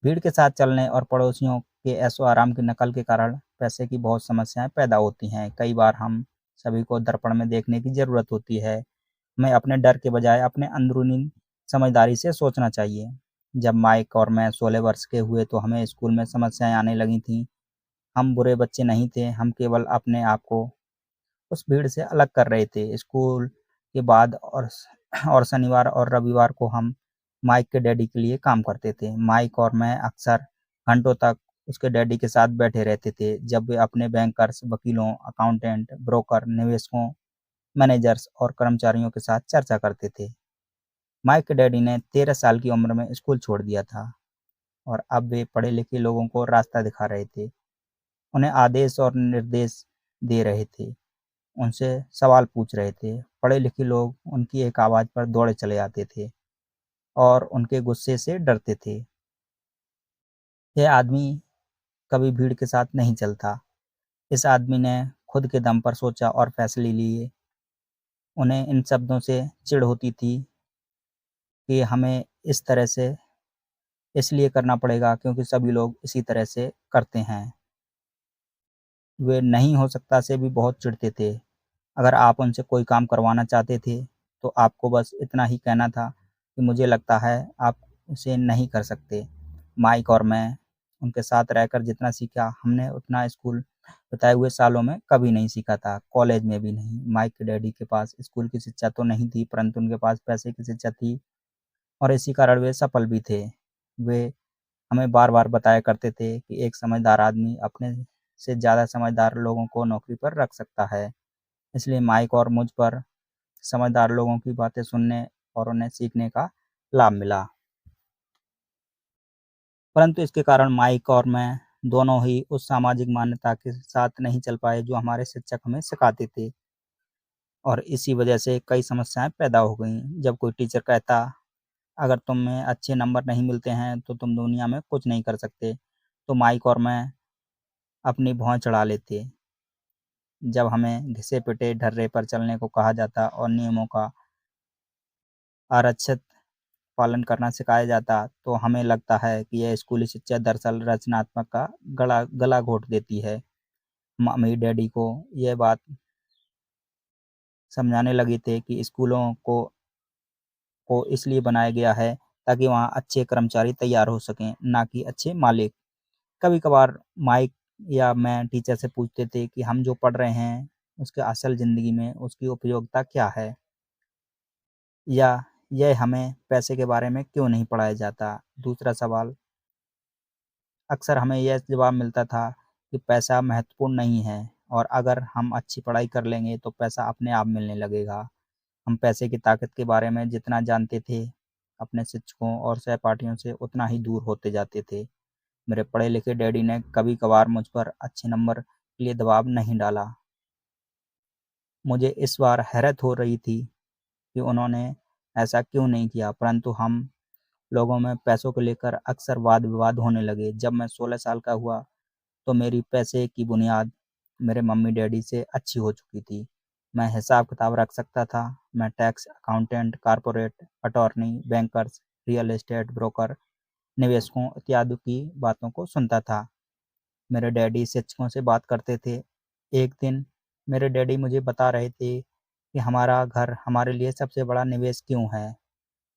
भीड़ के साथ चलने और पड़ोसियों के ऐशो आराम की नकल के कारण पैसे की बहुत समस्याएं पैदा होती हैं। कई बार हम सभी को दर्पण में देखने की ज़रूरत होती है। हमें अपने डर के बजाय अपने अंदरूनी समझदारी से सोचना चाहिए। जब माइक और मैं 16 वर्ष के हुए तो हमें स्कूल में समस्याएं आने लगी थीं। हम बुरे बच्चे नहीं थे, हम केवल अपने आप को उस भीड़ से अलग कर रहे थे। स्कूल के बाद और शनिवार और रविवार को हम माइक के डैडी के लिए काम करते थे। माइक और मैं अक्सर घंटों तक उसके डैडी के साथ बैठे रहते थे जब वे अपने बैंकर्स, वकीलों, अकाउंटेंट, ब्रोकर, निवेशकों, मैनेजर्स और कर्मचारियों के साथ चर्चा करते थे। माइक के डैडी ने 13 साल की उम्र में स्कूल छोड़ दिया था और अब वे पढ़े लिखे लोगों को रास्ता दिखा रहे थे, उन्हें आदेश और निर्देश दे रहे थे, उनसे सवाल पूछ रहे थे। पढ़े लिखे लोग उनकी एक आवाज़ पर दौड़े चले आते थे और उनके गुस्से से डरते थे। यह आदमी कभी भीड़ के साथ नहीं चलता। इस आदमी ने खुद के दम पर सोचा और फैसले लिए। उन्हें इन शब्दों से चिढ़ होती थी कि हमें इस तरह से इसलिए करना पड़ेगा क्योंकि सभी लोग इसी तरह से करते हैं। वे नहीं हो सकता से भी बहुत चिढ़ते थे। अगर आप उनसे कोई काम करवाना चाहते थे तो आपको बस इतना ही कहना था कि मुझे लगता है आप उसे नहीं कर सकते। माइक और मैं उनके साथ रहकर जितना सीखा, हमने उतना स्कूल बिताए हुए सालों में कभी नहीं सीखा था, कॉलेज में भी नहीं। माइक के डैडी के पास स्कूल की शिक्षा तो नहीं थी, परंतु उनके पास पैसे की शिक्षा थी और इसी कारण वे सफल भी थे। वे हमें बार-बार बताया करते थे कि एक समझदार आदमी अपने से ज़्यादा समझदार लोगों को नौकरी पर रख सकता है। इसलिए माइक और मुझ पर समझदार लोगों की बातें सुनने और उन्हें सीखने का लाभ मिला। परंतु इसके कारण माइक और मैं दोनों ही उस सामाजिक मान्यता के साथ नहीं चल पाए जो हमारे शिक्षक हमें सिखाते थे और इसी वजह से कई समस्याएं पैदा हो गईं। जब कोई टीचर कहता, अगर तुम्हें अच्छे नंबर नहीं मिलते हैं तो तुम दुनिया में कुछ नहीं कर सकते, तो माइक और मैं अपनी भौं चढ़ा लेते। जब हमें घिसे-पिटे ढर्रे पर चलने को कहा जाता और नियमों का आरक्षित पालन करना सिखाया जाता, तो हमें लगता है कि यह स्कूली शिक्षा दरअसल रचनात्मक का गला गला घोंट देती है। मम्मी-डैडी को यह बात समझाने लगे थे कि स्कूलों को इसलिए बनाया गया है ताकि वहाँ अच्छे कर्मचारी तैयार हो सकें, ना कि अच्छे मालिक। कभी-कभार माइक या मैं टीचर से पूछते थे कि हम जो पढ़ रहे हैं, उसके असल ज़िंदगी में उसकी उपयोगिता क्या है? या यह हमें पैसे के बारे में क्यों नहीं पढ़ाया जाता? दूसरा सवाल, अक्सर हमें यह जवाब मिलता था कि पैसा महत्वपूर्ण नहीं है और अगर हम अच्छी पढ़ाई कर लेंगे तो पैसा अपने आप मिलने लगेगा। हम पैसे की ताकत के बारे में जितना जानते थे, अपने शिक्षकों और सहपाठियों से उतना ही दूर होते जाते थे। मेरे पढ़े-लिखे डैडी ने कभी-कभार मुझ पर अच्छे नंबर के लिए दबाव नहीं डाला। मुझे इस बार हैरत हो रही थी कि उन्होंने ऐसा क्यों नहीं किया, परंतु हम लोगों में पैसों को लेकर अक्सर वाद-विवाद होने लगे। जब मैं 16 साल का हुआ तो मेरी पैसे की बुनियाद मेरे मम्मी-डैडी से अच्छी हो चुकी थी। मैं हिसाब-किताब रख सकता था। मैं tax, accountant, corporate attorney, bankers, real estate broker, निवेशकों इत्यादि की बातों को सुनता था। मेरे डैडी शिक्षकों से बात करते थे। एक दिन मेरे डैडी मुझे बता रहे थे कि हमारा घर हमारे लिए सबसे बड़ा निवेश क्यों है।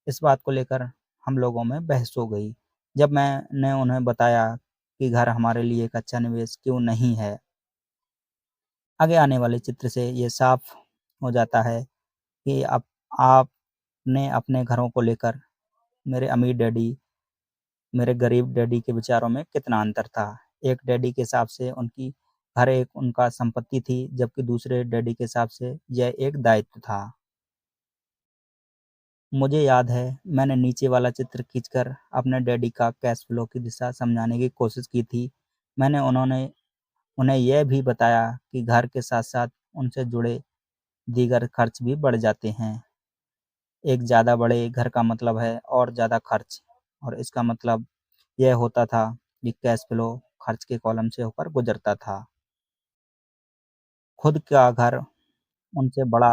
इस बात को लेकर हम लोगों में बहस हो गई। जब मैंने उन्हें बताया कि घर हमारे लिए एक अच्छा निवेश क्यों नहीं है, आगे आने वाले चित्र से ये साफ हो जाता है कि अब आपने अपने घरों को लेकर मेरे अमीर डैडी, मेरे गरीब डैडी के विचारों में कितना अंतर था। एक डैडी के हिसाब से उनकी हर एक उनका संपत्ति थी, जबकि दूसरे डैडी के हिसाब से यह एक दायित्व था। मुझे याद है मैंने नीचे वाला चित्र खींचकर अपने डैडी का कैश फ्लो की दिशा समझाने की कोशिश की थी। मैंने उन्हें यह भी बताया कि घर के साथ-साथ उनसे जुड़े दीगर खर्च भी बढ़ जाते हैं। एक ज़्यादा बड़े घर का मतलब है और ज़्यादा खर्च, और इसका मतलब यह होता था कि कैश फ्लो खर्च के कॉलम से होकर गुजरता था। खुद का घर उनसे बड़ा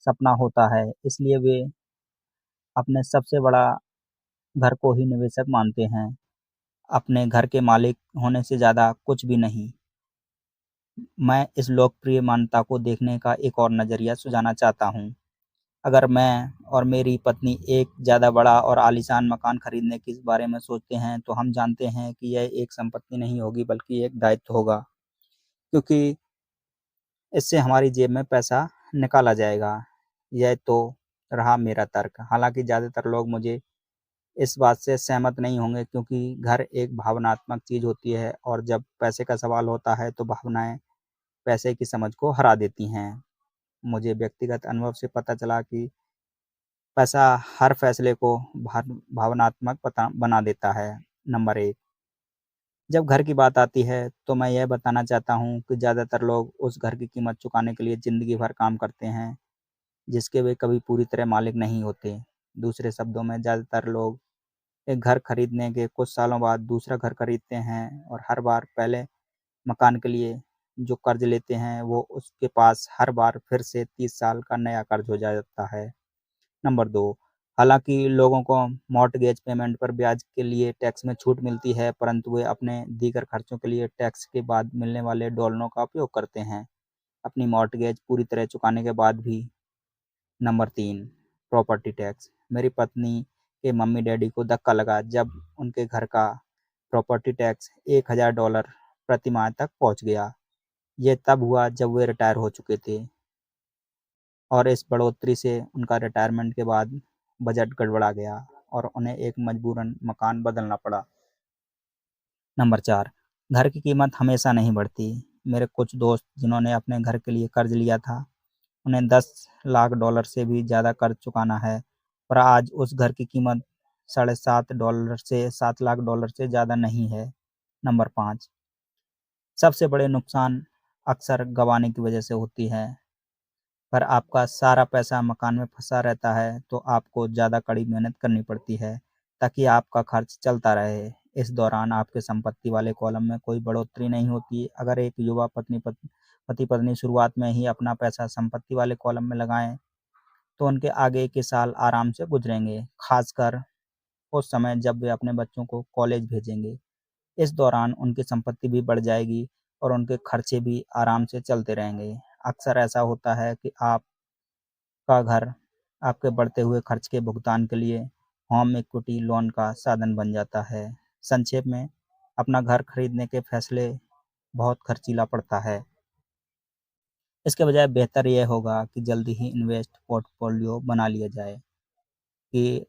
सपना होता है, इसलिए वे अपने सबसे बड़ा घर को ही निवेशक मानते हैं, अपने घर के मालिक होने से ज़्यादा कुछ भी नहीं। मैं इस लोकप्रिय मान्यता को देखने का एक और नज़रिया सुझाना चाहता हूँ। अगर मैं और मेरी पत्नी एक ज़्यादा बड़ा और आलीशान मकान खरीदने के बारे में सोचते हैं, तो हम जानते हैं कि यह एक संपत्ति नहीं होगी बल्कि एक दायित्व होगा, क्योंकि इससे हमारी जेब में पैसा निकाला जाएगा। यह तो रहा मेरा तर्क। हालाँकि ज़्यादातर लोग मुझे इस बात से सहमत नहीं होंगे, क्योंकि घर एक भावनात्मक चीज़ होती है और जब पैसे का सवाल होता है तो भावनाएँ पैसे की समझ को हरा देती हैं। मुझे व्यक्तिगत अनुभव से पता चला कि पैसा हर फैसले को भावनात्मक पता बना देता है। नंबर 1, जब घर की बात आती है तो मैं यह बताना चाहता हूँ कि ज़्यादातर लोग उस घर की कीमत चुकाने के लिए ज़िंदगी भर काम करते हैं, जिसके वे कभी पूरी तरह मालिक नहीं होते। दूसरे शब्दों में, ज़्यादातर लोग एक घर खरीदने के कुछ सालों बाद दूसरा घर खरीदते हैं और हर बार पहले मकान के लिए जो कर्ज लेते हैं, वो उसके पास हर बार फिर से 30 साल का नया कर्ज हो जाता है। नंबर 2, हालाँकि लोगों को मॉर्टगेज पेमेंट पर ब्याज के लिए टैक्स में छूट मिलती है, परंतु वे अपने दीगर खर्चों के लिए टैक्स के बाद मिलने वाले डॉलरों का उपयोग करते हैं, अपनी मॉर्टगेज पूरी तरह चुकाने के बाद भी। Number 3, property tax. मेरी पत्नी के मम्मी-डैडी को धक्का लगा जब उनके घर का प्रॉपर्टी टैक्स $1000 प्रति माह तक पहुँच गया। ये तब हुआ जब वे रिटायर हो चुके थे, और इस बढ़ोतरी से उनका रिटायरमेंट के बाद बजट गड़बड़ा गया और उन्हें एक मजबूरन मकान बदलना पड़ा। नंबर 4, घर की कीमत हमेशा नहीं बढ़ती। मेरे कुछ दोस्त जिन्होंने अपने घर के लिए कर्ज लिया था, उन्हें $10 लाख से भी ज़्यादा कर्ज चुकाना है, और आज उस घर की कीमत $7.5 से $7 लाख से ज़्यादा नहीं है। नंबर 5, सबसे बड़े नुकसान अक्सर गँवाने की वजह से होती है। पर आपका सारा पैसा मकान में फँसा रहता है, तो आपको ज़्यादा कड़ी मेहनत करनी पड़ती है, ताकि आपका खर्च चलता रहे। इस दौरान आपके संपत्ति वाले कॉलम में कोई बढ़ोतरी नहीं होती। अगर एक युवा पति-पत्नी शुरुआत में ही अपना पैसा संपत्ति वाले कॉलम में लगाएँ, तो उनके आगे के साल आराम से गुज़रेंगे, खासकर उस समय जब वे अपने बच्चों को कॉलेज भेजेंगे। इस दौरान उनकी संपत्ति भी बढ़ जाएगी और उनके खर्चे भी आराम से चलते रहेंगे। अक्सर ऐसा होता है कि का घर आपके बढ़ते हुए खर्च के भुगतान के लिए होम इक्विटी लोन का साधन बन जाता है। संक्षेप में, अपना घर खरीदने के फैसले बहुत खर्चीला पड़ता है। इसके बजाय बेहतर यह होगा कि जल्दी ही इन्वेस्ट पोर्टफोलियो बना लिया जाए। कि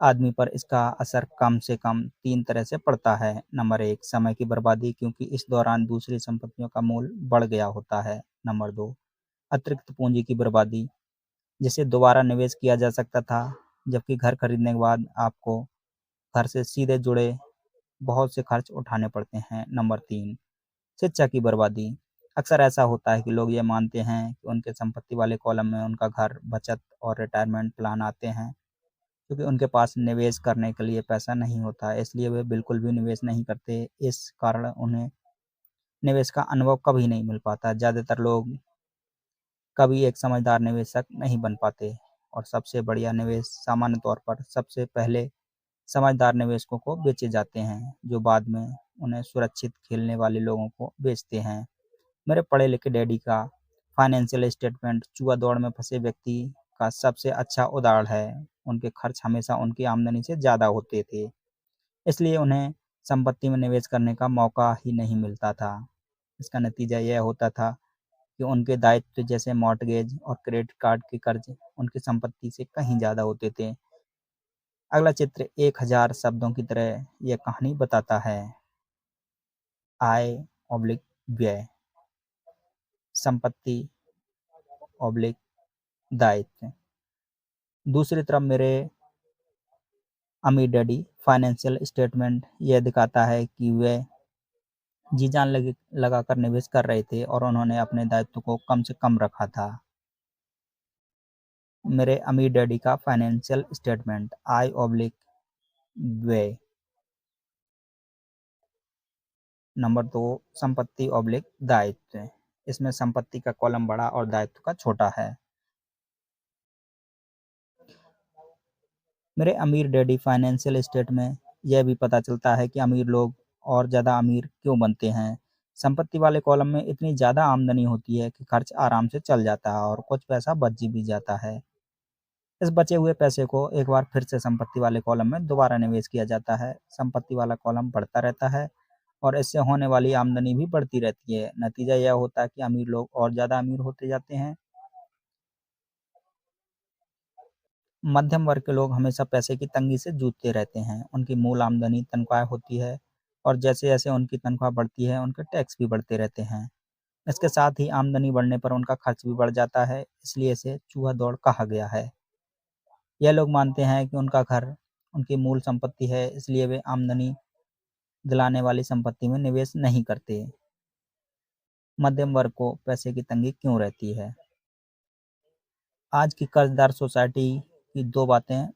आदमी पर इसका असर कम से कम 3 तरह से पड़ता है। नंबर 1, समय की बर्बादी, क्योंकि इस दौरान दूसरी संपत्तियों का मूल्य बढ़ गया होता है। नंबर 2, अतिरिक्त पूंजी की बर्बादी, जिसे दोबारा निवेश किया जा सकता था, जबकि घर खरीदने के बाद आपको घर से सीधे जुड़े बहुत से खर्च उठाने पड़ते हैं। नंबर 3, शिक्षा की बर्बादी। अक्सर ऐसा होता है कि लोग ये मानते हैं कि उनके संपत्ति वाले कॉलम में उनका घर, बचत और रिटायरमेंट प्लान आते हैं, क्योंकि उनके पास निवेश करने के लिए पैसा नहीं होता है, इसलिए वे बिल्कुल भी निवेश नहीं करते। इस कारण उन्हें निवेश का अनुभव कभी नहीं मिल पाता। ज़्यादातर लोग कभी एक समझदार निवेशक नहीं बन पाते, और सबसे बढ़िया निवेश सामान्य तौर पर सबसे पहले समझदार निवेशकों को बेचे जाते हैं, जो बाद में उन्हें सुरक्षित खेलने वाले लोगों को बेचते हैं। मेरे पढ़े लिखे डैडी का फाइनेंशियल स्टेटमेंट जुआ दौड़ में फंसे व्यक्ति का सबसे अच्छा उदाहरण है। उनके खर्च हमेशा उनकी आमदनी से ज़्यादा होते थे, इसलिए उन्हें संपत्ति में निवेश करने का मौका ही नहीं मिलता था। इसका नतीजा यह होता था कि उनके दायित्व जैसे मॉर्टगेज और क्रेडिट कार्ड के कर्ज उनकी संपत्ति से कहीं ज़्यादा होते थे। अगला चित्र 1000 शब्दों की तरह यह कहानी बताता है। आय/व्यय, संपत्ति दायित्व। दूसरी तरफ मेरे अमीर डैडी फाइनेंशियल स्टेटमेंट यह दिखाता है कि वे जी जान लगाकर निवेश कर रहे थे और उन्होंने अपने दायित्व को कम से कम रखा था। मेरे अमीर डैडी का फाइनेंशियल स्टेटमेंट आई ऑब्लिक वे। नंबर 2, संपत्ति ऑब्लिक दायित्व। इसमें संपत्ति का कॉलम बड़ा और दायित्व का छोटा है। मेरे अमीर डैडी फाइनेंशियल स्टेट में यह भी पता चलता है कि अमीर लोग और ज़्यादा अमीर क्यों बनते हैं। संपत्ति वाले कॉलम में इतनी ज़्यादा आमदनी होती है कि खर्च आराम से चल जाता है और कुछ पैसा बच भी जाता है। इस बचे हुए पैसे को एक बार फिर से संपत्ति वाले कॉलम में दोबारा निवेश किया जाता है। संपत्ति वाला कॉलम बढ़ता रहता है और इससे होने वाली आमदनी भी बढ़ती रहती है। नतीजा यह होता है कि अमीर लोग और ज़्यादा अमीर होते जाते हैं। मध्यम वर्ग के लोग हमेशा पैसे की तंगी से जूझते रहते हैं। उनकी मूल आमदनी तनख्वाह होती है और जैसे-जैसे उनकी तनख्वाह बढ़ती है, उनके टैक्स भी बढ़ते रहते हैं। इसके साथ ही आमदनी बढ़ने पर उनका खर्च भी बढ़ जाता है, इसलिए इसे चूहा-दौड़ कहा गया है। यह लोग मानते हैं कि उनका घर उनकी मूल संपत्ति है, इसलिए वे आमदनी दिलाने वाली संपत्ति में निवेश नहीं करते। मध्यम वर्ग को पैसे की तंगी क्यों रहती है? आज की कर्जदार सोसाइटी की 2 बातें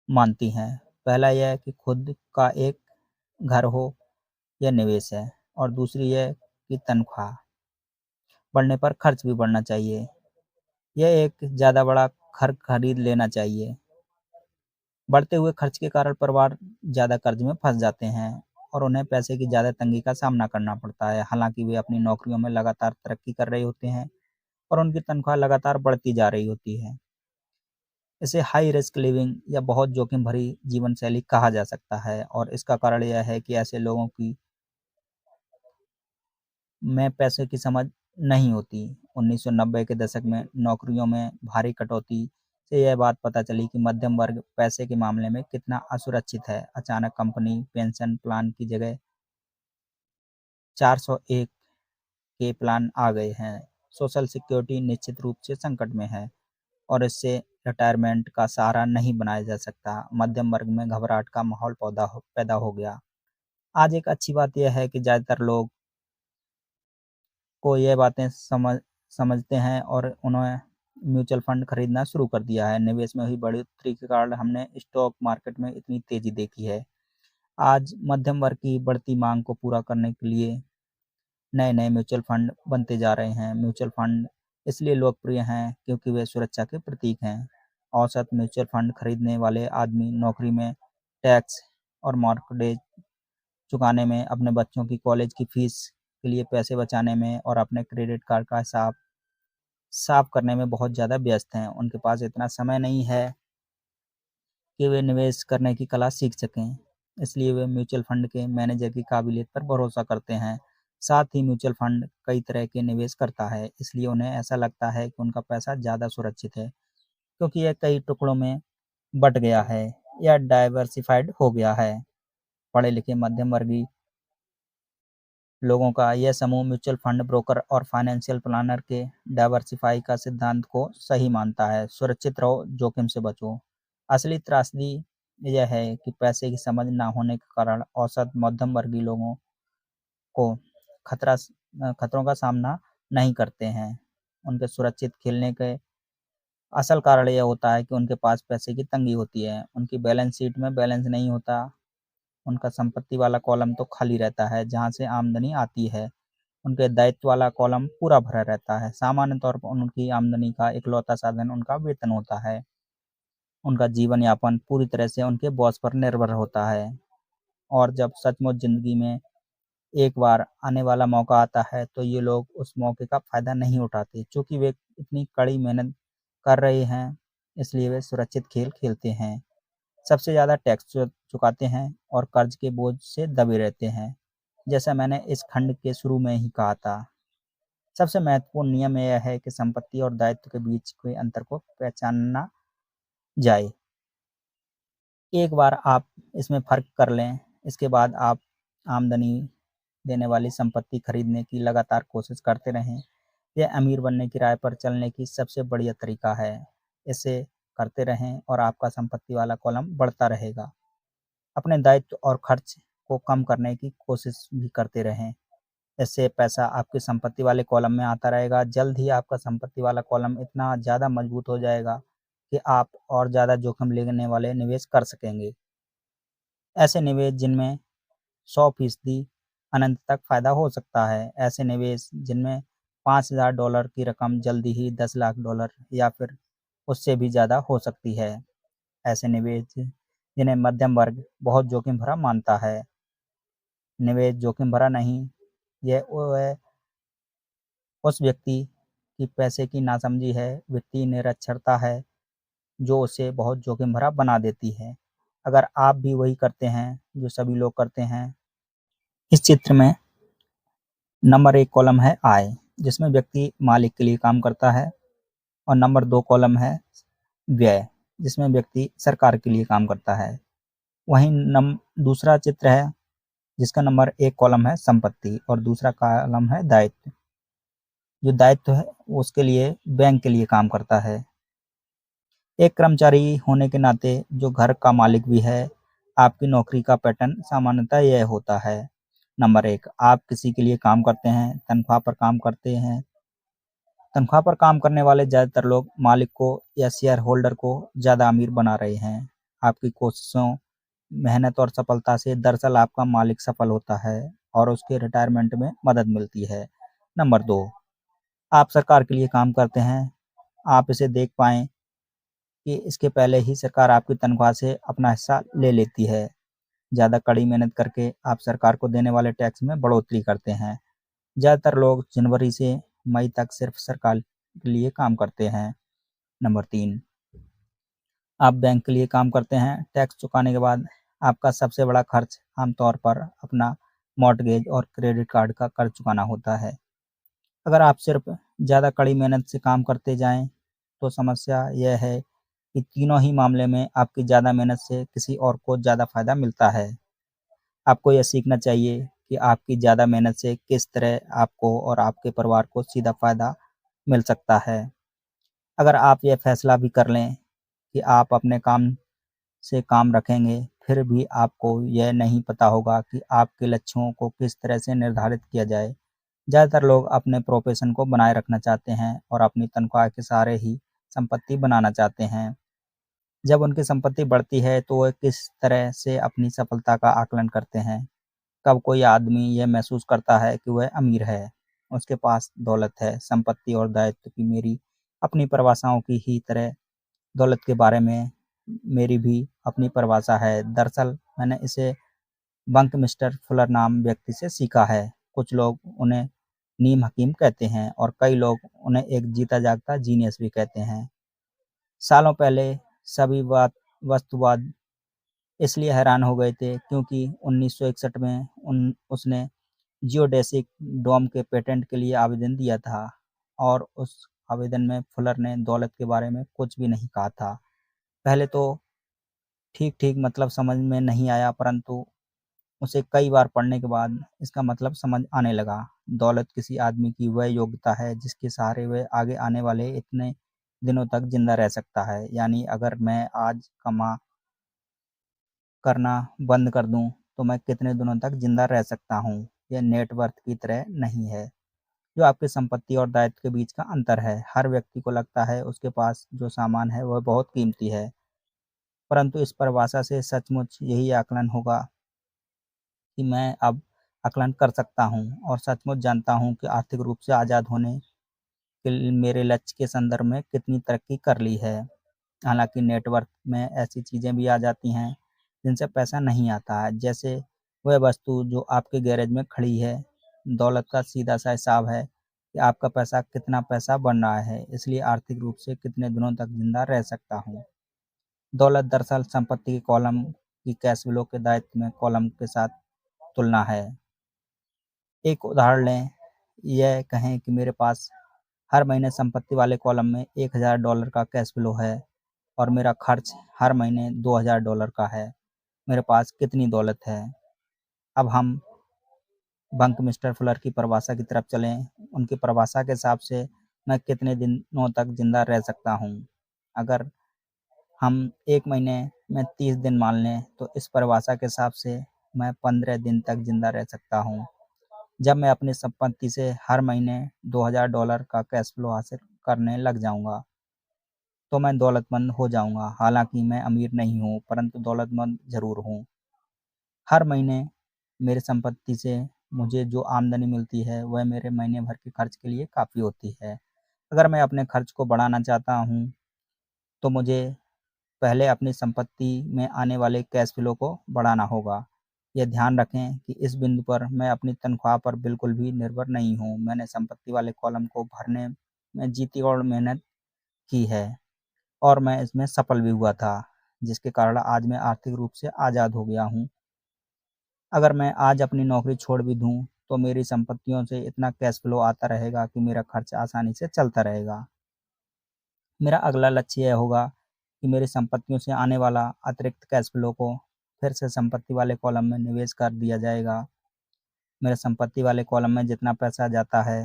मानती हैं। पहला यह कि खुद का एक घर हो यह निवेश है और दूसरी है कि तनख्वाह बढ़ने पर खर्च भी बढ़ना चाहिए। यह एक ज़्यादा बड़ा घर खरीद लेना चाहिए। बढ़ते हुए खर्च के कारण परिवार ज़्यादा कर्ज में फंस जाते हैं और उन्हें पैसे की ज़्यादा तंगी का सामना करना पड़ता है। हालांकि वे अपनी नौकरियों में लगातार तरक्की कर रहे होते हैं और उनकी तनख्वाह लगातार बढ़ती जा रही होती है। इसे हाई रिस्क लिविंग या बहुत जोखिम भरी जीवन शैली कहा जा सकता है और इसका कारण यह है कि ऐसे लोगों की में पैसे की समझ नहीं होती। 1990 के दशक में नौकरियों में भारी कटौती से यह बात पता चली कि मध्यम वर्ग पैसे के मामले में कितना असुरक्षित है। अचानक कंपनी पेंशन प्लान की जगह 401 के प्लान आ गए हैं। सोशल सिक्योरिटी निश्चित रूप से संकट में है और इससे रिटायरमेंट का सहारा नहीं बनाया जा सकता। मध्यम वर्ग में घबराहट का माहौल पैदा हो गया। आज एक अच्छी बात यह है कि ज़्यादातर लोग को ये बातें समझते हैं और उन्होंने म्यूचुअल फंड खरीदना शुरू कर दिया है। निवेश में हुई बढ़ोतरी के कारण हमने स्टॉक मार्केट में इतनी तेजी देखी है। आज मध्यम वर्ग की बढ़ती मांग को पूरा करने के लिए नए-नए म्यूचुअल फंड बनते जा रहे हैं। म्यूचुअल फंड इसलिए लोकप्रिय हैं क्योंकि वे सुरक्षा के प्रतीक हैं। औसत म्यूचुअल फंड खरीदने वाले आदमी नौकरी में टैक्स और मॉर्गेज चुकाने में, अपने बच्चों की कॉलेज की फीस के लिए पैसे बचाने में और अपने क्रेडिट कार्ड का हिसाब साफ करने में बहुत ज़्यादा व्यस्त हैं। उनके पास इतना समय नहीं है कि वे निवेश करने की कला सीख सकें। इसलिए वे म्यूचुअल फंड के मैनेजर की काबिलियत पर भरोसा करते हैं। साथ ही म्यूचुअल फंड कई तरह के निवेश करता है, इसलिए उन्हें ऐसा लगता है कि उनका पैसा ज़्यादा सुरक्षित है, क्योंकि यह कई टुकड़ों में बँट गया है या डाइवर्सिफ़ाइड हो गया है। पढ़े-लिखे मध्यम वर्गीय लोगों का यह समूह म्यूचुअल फंड ब्रोकर और फाइनेंशियल प्लानर के डाइवर्सिफाई का सिद्धांत को सही मानता है। सुरक्षित रहो, जोखिम से बचो। असली त्रासदी यह है कि पैसे की समझ ना होने के कारण औसत मध्यम वर्गीय लोगों को खतरों का सामना नहीं करते हैं। उनके सुरक्षित खेलने के असल कारण यह होता है कि उनके पास पैसे की तंगी होती है। उनकी बैलेंस शीट में बैलेंस नहीं होता। उनका संपत्ति वाला कॉलम तो खाली रहता है जहाँ से आमदनी आती है। उनके दायित्व वाला कॉलम पूरा भरा रहता है। सामान्य तौर पर उनकी आमदनी का इकलौता साधन उनका वेतन होता है। उनका जीवन यापन पूरी तरह से उनके बॉस पर निर्भर होता है और जब सचमुच ज़िंदगी में एक बार आने वाला मौका आता है, तो ये लोग उस मौके का फ़ायदा नहीं उठाते। चूँकि वे इतनी कड़ी मेहनत कर रहे हैं, इसलिए वे सुरक्षित खेल खेलते हैं। सबसे ज़्यादा टैक्स चुकाते हैं और कर्ज़ के बोझ से दबे रहते हैं, जैसा मैंने इस खंड के शुरू में ही कहा था। सबसे महत्वपूर्ण नियम यह है कि संपत्ति और दायित्व के बीच के अंतर को पहचाना जाए। एक बार आप इसमें फ़र्क कर लें, इसके बाद आप आमदनी देने वाली संपत्ति खरीदने की लगातार कोशिश करते रहें। यह अमीर बनने की राह पर चलने की सबसे बढ़िया तरीका है। इसे करते रहें और आपका संपत्ति वाला कॉलम बढ़ता रहेगा। अपने दायित्व और खर्च को कम करने की कोशिश भी करते रहें। इससे पैसा आपकी संपत्ति वाले कॉलम में आता रहेगा। जल्द ही आपका संपत्ति वाला कॉलम इतना ज़्यादा मजबूत हो जाएगा कि आप और ज़्यादा जोखिम लेने वाले निवेश कर सकेंगे। ऐसे निवेश जिनमें 100% अनंत तक फ़ायदा हो सकता है। ऐसे निवेश जिनमें $5000 की रकम जल्दी ही $10 लाख या फिर उससे भी ज़्यादा हो सकती है। ऐसे निवेश जिन्हें मध्यम वर्ग बहुत जोखिम भरा मानता है। निवेश जोखिम भरा नहीं, यह उस व्यक्ति की पैसे की नासमझी है, वित्तीय निरक्षरता है, जो उसे बहुत जोखिम भरा बना देती है। अगर आप भी वही करते हैं जो सभी लोग करते हैं। इस चित्र में नंबर 1 कॉलम है आय, जिसमें व्यक्ति मालिक के लिए काम करता है, और नंबर 2 कॉलम है व्यय, जिसमें व्यक्ति सरकार के लिए काम करता है। वहीं दूसरा चित्र है जिसका नंबर 1 कॉलम है संपत्ति और दूसरा कॉलम है दायित्व। जो दायित्व है उसके लिए बैंक के लिए काम करता है। एक कर्मचारी होने के नाते जो घर का मालिक भी है, आपकी नौकरी का पैटर्न सामान्यतः यह होता है। नंबर 1, आप किसी के लिए काम करते हैं, तनख्वाह पर काम करते हैं। तनख्वाह पर काम करने वाले ज़्यादातर लोग मालिक को या शेयर होल्डर को ज़्यादा अमीर बना रहे हैं। आपकी कोशिशों, मेहनत और सफलता से दरअसल आपका मालिक सफल होता है और उसके रिटायरमेंट में मदद मिलती है। नंबर 2, आप सरकार के लिए काम करते हैं। आप इसे देख पाएँ कि इसके पहले ही सरकार आपकी तनख्वाह से अपना हिस्सा ले लेती है। ज़्यादा कड़ी मेहनत करके आप सरकार को देने वाले टैक्स में बढ़ोतरी करते हैं। ज़्यादातर लोग जनवरी से मई तक सिर्फ सरकार के लिए काम करते हैं। नंबर 3, आप बैंक के लिए काम करते हैं। टैक्स चुकाने के बाद आपका सबसे बड़ा खर्च आमतौर पर अपना मॉर्टगेज और क्रेडिट कार्ड का कर्ज चुकाना होता है। अगर आप सिर्फ ज़्यादा कड़ी मेहनत से काम करते जाएं, तो समस्या यह है कि तीनों ही मामले में आपकी ज़्यादा मेहनत से किसी और को ज़्यादा फ़ायदा मिलता है। आपको यह सीखना चाहिए कि आपकी ज़्यादा मेहनत से किस तरह आपको और आपके परिवार को सीधा फ़ायदा मिल सकता है। अगर आप यह फैसला भी कर लें कि आप अपने काम से काम रखेंगे, फिर भी आपको यह नहीं पता होगा कि आपके लक्ष्यों को किस तरह से निर्धारित किया जाए। ज़्यादातर लोग अपने प्रोफ़ेशन को बनाए रखना चाहते हैं और अपनी तनख्वाह के सहारे ही संपत्ति बनाना चाहते हैं। जब उनकी संपत्ति बढ़ती है तो वे किस तरह से अपनी सफलता का आकलन करते हैं। कब कोई आदमी यह महसूस करता है कि वह अमीर है, उसके पास दौलत है। संपत्ति और दायित्व की मेरी अपनी परिभाषाओं की ही तरह दौलत के बारे में मेरी भी अपनी परिभाषा है। दरअसल मैंने इसे बंकमिस्टर फुलर नाम व्यक्ति से सीखा है। कुछ लोग उन्हें नीम हकीम कहते हैं और कई लोग उन्हें एक जीता जागता जीनियस भी कहते हैं। सालों पहले सभी वस्तुवाद इसलिए हैरान हो गए थे क्योंकि 1961 में उसने जियोडेसिक डोम के पेटेंट के लिए आवेदन दिया था और उस आवेदन में फुलर ने दौलत के बारे में कुछ भी नहीं कहा था। पहले तो ठीक-ठीक मतलब समझ में नहीं आया, परंतु उसे कई बार पढ़ने के बाद इसका मतलब समझ आने लगा। दौलत किसी आदमी की वह योग्यता है जिसके सहारे वह आगे आने वाले इतने दिनों तक जिंदा रह सकता है। यानी अगर मैं आज कमा करना बंद कर दूं तो मैं कितने दिनों तक जिंदा रह सकता हूं। यह नेटवर्थ की तरह नहीं है जो आपकी संपत्ति और दायित्व के बीच का अंतर है। हर व्यक्ति को लगता है उसके पास जो सामान है वह बहुत कीमती है, परंतु इस परिभाषा से सचमुच यही आकलन होगा कि मैं अब आकलन कर सकता हूं और सचमुच जानता हूं कि आर्थिक रूप से आज़ाद होने के मेरे लक्ष्य के संदर्भ में कितनी तरक्की कर ली है। हालांकि नेटवर्क में ऐसी चीज़ें भी आ जाती हैं जिनसे पैसा नहीं आता है, जैसे वह वस्तु जो आपके गैरेज में खड़ी है। दौलत का सीधा सा हिसाब है कि आपका कितना पैसा बन रहा है, इसलिए आर्थिक रूप से कितने दिनों तक जिंदा रह सकता हूँ। दौलत दरअसल संपत्ति के कॉलम की कैश फ्लो के दायित्व में कॉलम के साथ तुलना है। एक उदाहरण लें, यह कहें कि मेरे पास हर महीने संपत्ति वाले कॉलम में $1000 का कैश फ्लो है और मेरा खर्च हर महीने $2000 का है। मेरे पास कितनी दौलत है? अब हम बंकमिस्टर फुलर की परिभाषा की तरफ चलें। उनकी परिभाषा के हिसाब से मैं कितने दिनों तक जिंदा रह सकता हूँ। अगर हम 1 महीने में 30 दिन मान लें तो इस परिभाषा के हिसाब से मैं 15 दिन तक ज़िंदा रह सकता हूँ। जब मैं अपनी संपत्ति से हर महीने $2000 का कैश फ्लो हासिल करने लग जाऊँगा, तो मैं दौलतमंद हो जाऊँगा। हालाँकि मैं अमीर नहीं हूँ, परंतु दौलतमंद ज़रूर हूँ। हर महीने मेरी संपत्ति से मुझे जो आमदनी मिलती है, वह मेरे महीने भर के खर्च के लिए काफ़ी होती है। अगर मैं अपने खर्च को बढ़ाना चाहता हूँ, तो मुझे पहले अपनी संपत्ति में आने वाले कैश फ्लो को बढ़ाना होगा। यह ध्यान रखें कि इस बिंदु पर मैं अपनी तनख्वाह पर बिल्कुल भी निर्भर नहीं हूँ। मैंने संपत्ति वाले कॉलम को भरने में जी तोड़ मेहनत की है और मैं इसमें सफल भी हुआ था, जिसके कारण आज मैं आर्थिक रूप से आज़ाद हो गया हूँ। अगर मैं आज अपनी नौकरी छोड़ भी दूँ, तो मेरी संपत्तियों से इतना कैश फ्लो आता रहेगा कि मेरा खर्च आसानी से चलता रहेगा। मेरा अगला लक्ष्य यह होगा कि मेरी संपत्तियों से आने वाला अतिरिक्त कैश फ्लो को फिर से संपत्ति वाले कॉलम में निवेश कर दिया जाएगा। मेरे संपत्ति वाले कॉलम में जितना पैसा जाता है,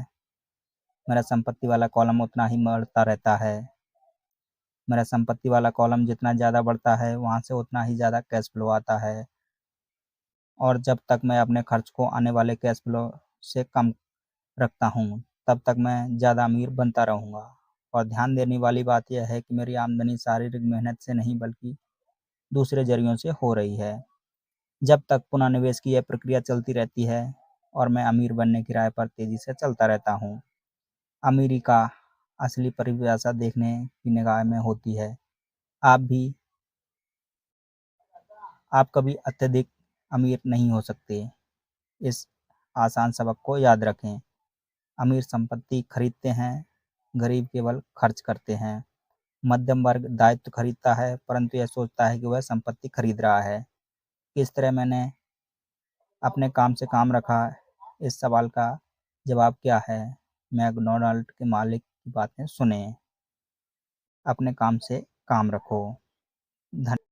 मेरा संपत्ति वाला कॉलम उतना ही बढ़ता रहता है। मेरा संपत्ति वाला कॉलम जितना ज़्यादा बढ़ता है, वहाँ से उतना ही ज़्यादा कैश फ्लो आता है और जब तक मैं अपने खर्च को आने वाले कैश फ्लो से कम रखता हूँ, तब तक मैं ज़्यादा अमीर बनता रहूँगा। और ध्यान देने वाली बात यह है कि मेरी आमदनी शारीरिक मेहनत से नहीं बल्कि दूसरे ज़रियों से हो रही है। जब तक पुनर्निवेश की यह प्रक्रिया चलती रहती है और मैं अमीर बनने की राह पर तेज़ी से चलता रहता हूँ। अमीरी का असली परिभाषा देखने की निगाह में होती है। आप भी आप कभी अत्यधिक अमीर नहीं हो सकते। इस आसान सबक को याद रखें। अमीर संपत्ति खरीदते हैं, गरीब केवल खर्च करते हैं। मध्यम वर्ग दायित्व खरीदता है, परंतु यह सोचता है कि वह संपत्ति खरीद रहा है। किस तरह मैंने अपने काम से काम रखा, इस सवाल का जवाब क्या है? मैकडॉनल्ड के मालिक की बातें सुनें। अपने काम से काम रखो। धन्यवाद।